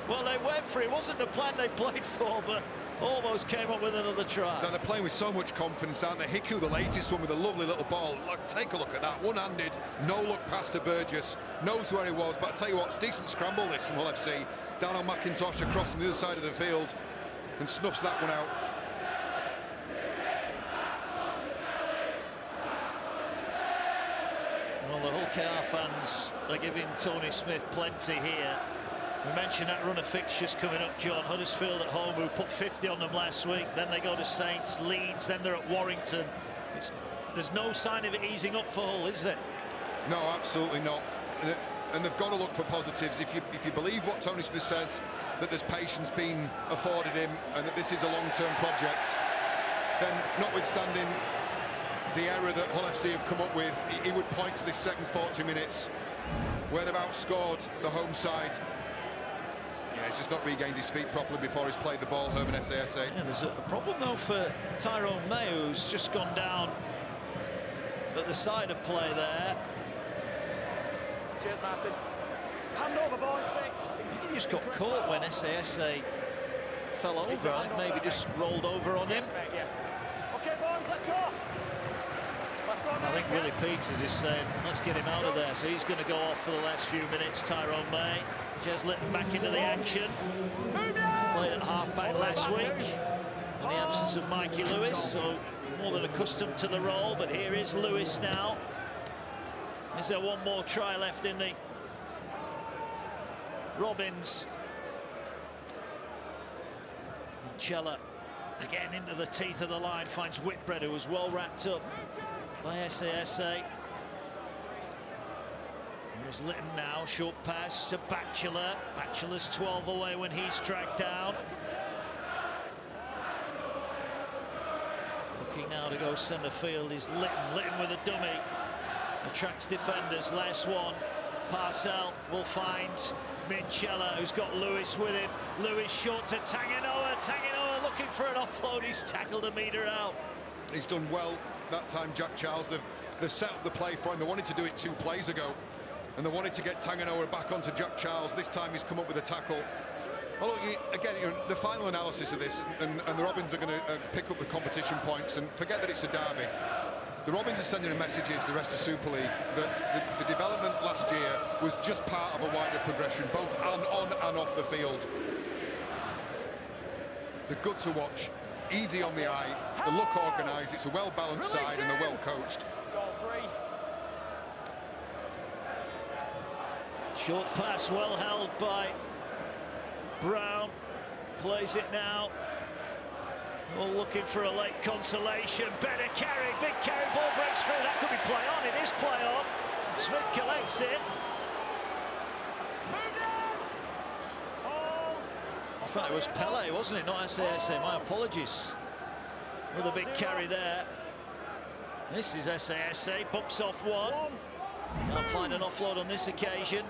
Well, they went for it. It wasn't the plan they played for, but almost came up with another try. Now they're playing with so much confidence, aren't they? Hiku, the latest one, with a lovely little ball. Look, take a look at that, one-handed, no look pass to Burgess, knows where he was. But I tell you what, it's a decent scramble this from Hull FC. Down on McIntosh across from the other side of the field, and snuffs that one out. Well, the Hull KR fans are giving Tony Smith plenty here. We mentioned that run of fixtures coming up, John. Huddersfield at home, who put 50 on them last week. Then they go to Saints, Leeds, then they're at Warrington. There's no sign of it easing up for Hull, is there? No, absolutely not. And they've got to look for positives. If you believe what Tony Smith says, that there's patience being afforded him and that this is a long-term project, then notwithstanding the error that Hull FC have come up with, he would point to this second 40 minutes where they've outscored the home side. Yeah, he's just not regained his feet properly before he's played the ball home in SASA. Yeah, there's a problem though for Tyrone May, who's just gone down at the side of play there. Cheers, Martin. Hand over, boys, fixed. He just got caught when SASA fell over. I think maybe just rolled over on him. Yeah. Okay, boys, let's go. Let's go now. I think Willie Peters is saying, let's get him out of there. So he's going to go off for the last few minutes, Tyrone May. Jez Litton back into the action. Played at half-back last week in the absence of Mikey Lewis, so more than accustomed to the role. But here is Lewis now. Is there one more try left in the Robins? Chella again into the teeth of the line, finds Whitbread, who was well wrapped up by SASA. Here's Litton now, short pass to Batchelor. Batchelor's 12 away when he's tracked down. Looking now to go centre field is Litton. Litton with a dummy. Attracts defenders, last one. Parcell will find Minchella, who's got Lewis with him. Lewis short to Tanganoa. Tanganoa looking for an offload. He's tackled a metre out. He's done well that time, Jack Charles. They've set up the play for him. They wanted to do it 2 plays ago, and they wanted to get Tanganoa back onto Jack Charles. This time he's come up with a tackle. Oh, look, again, the final analysis of this, and the Robins are going to pick up the competition points, and forget that it's a derby. The Robins are sending a message here to the rest of Super League that the development last year was just part of a wider progression, both on and off the field. They're good to watch, easy on the eye, they look organised, it's a well-balanced side and they're well-coached. Goal free. Short pass, well held by Brown. Plays it now. All looking for a late consolation. Better carry, big carry, ball breaks through. That could be play on, it is play on. Smith collects it. I thought it was Pele, wasn't it? Not SASA, my apologies. With a big carry there. This is SASA, bumps off one. Can't find an offload on this occasion.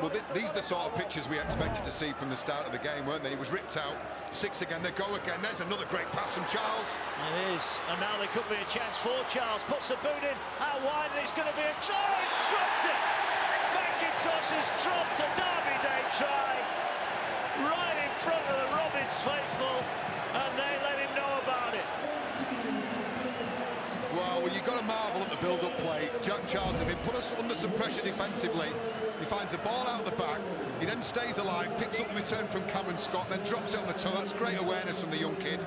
Well, these are the sort of pictures we expected to see from the start of the game, weren't they? He was ripped out, 6 again, they go again. There's another great pass from Charles. It is, and now there could be a chance for Charles. Puts the boot in, out wide, and it's going to be a try. Dropped it! McIntosh has dropped a Derby Day try right in front of the Robins faithful, and they let him know about it. Well, you've got to marvel at the build-up play. Jack Charles, if he put us under some pressure defensively, he finds the ball out the back, he then stays alive, picks up the return from Cameron Scott, then drops it on the toe. That's great awareness from the young kid.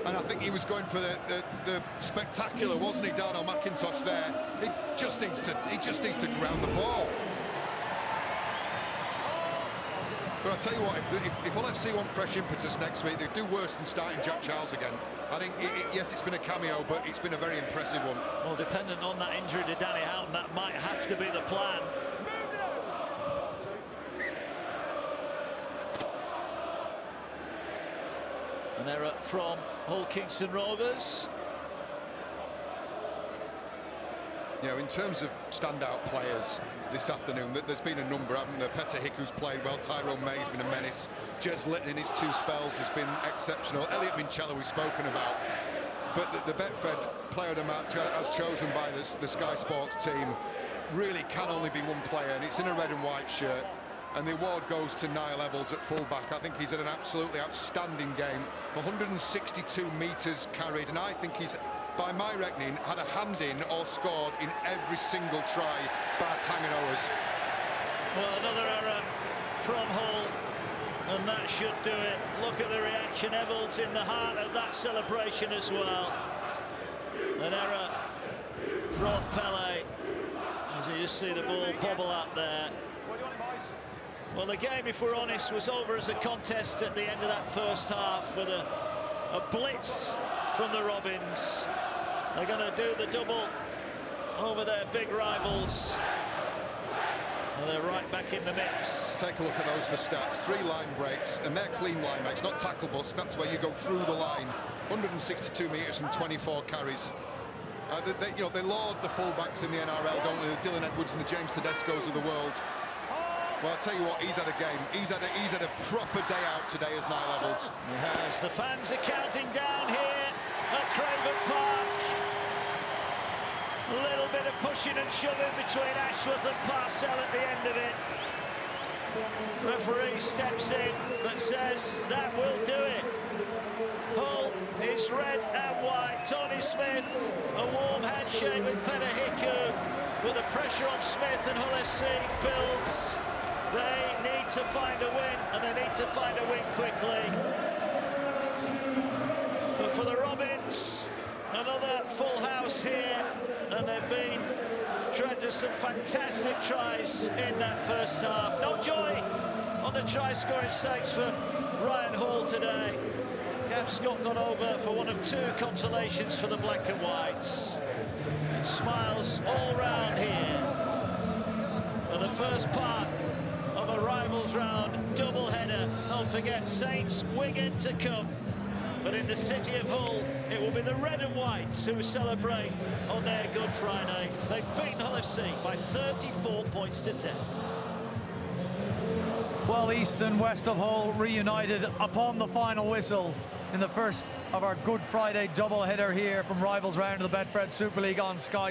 And I think he was going for the spectacular, wasn't he, down on McIntosh there? He just needs to ground the ball. But I'll tell you what, if Hull FC want fresh impetus next week, they do worse than starting Jack Charles again. I think, yes, it's been a cameo, but it's been a very impressive one. Well, dependent on that injury to Danny Houghton, that might have to be the plan. An error from Hull Kingston Rovers. You know, in terms of standout players this afternoon, there's been a number, haven't there? Peter Hiku's played well, Tyrone May's been a menace, Jez Litton in his 2 spells has been exceptional, Elliot Minchella we've spoken about. but the Betfred player of the match, as chosen by the Sky Sports team, really can only be one player, and it's in a red and white shirt. And the award goes to Niall Evalds at fullback. I think he's had an absolutely outstanding game. 162 metres carried, and I think he's, by my reckoning, had a hand in or scored in every single try bar Tanganhoa's. Well, another error from Hull, and that should do it. Look at the reaction. Evalds in the heart of that celebration as well. An error from Pele, as you just see the ball bobble up there. Well, the game, if we're honest, was over as a contest at the end of that first half with a blitz from the Robins. They're going to do the double over their big rivals. And they're right back in the mix. Take a look at those for stats. 3 line breaks, and they're clean line breaks, not tackle bust. That's where you go through the line. 162 metres from 24 carries. They laud the fullbacks in the NRL, don't they? The Dylan Edwards and the James Tedescos of the world. Well, I'll tell you what, he's had a game. He's had a proper day out today as Niall Evalds. Yes, the fans are counting down here at Craven Park. A little bit of pushing and shoving between Ashworth and Parcell at the end of it. Referee steps in but says that will do it. Hull is red and white. Tony Smith, a warm handshake with Peter Hiku, but the pressure on Smith and Hull FC builds. They need to find a win, and they need to find a win quickly. But for the Robins, another full house here, and they've been trying to some fantastic tries in that first half. No joy on the try-scoring stakes for Ryan Hall today. Gav Scott got over for one of 2 consolations for the black and whites. Smiles all round here. For the first part of a rivals round double-header. Don't forget Saints Wigan to come. But in the city of Hull, it will be the red and whites who celebrate on their Good Friday. They've beaten Hull FC by 34 points to 10. Well, east and west of Hull reunited upon the final whistle in the first of our Good Friday doubleheader here from Rivals Round of the Betfred Super League on Sky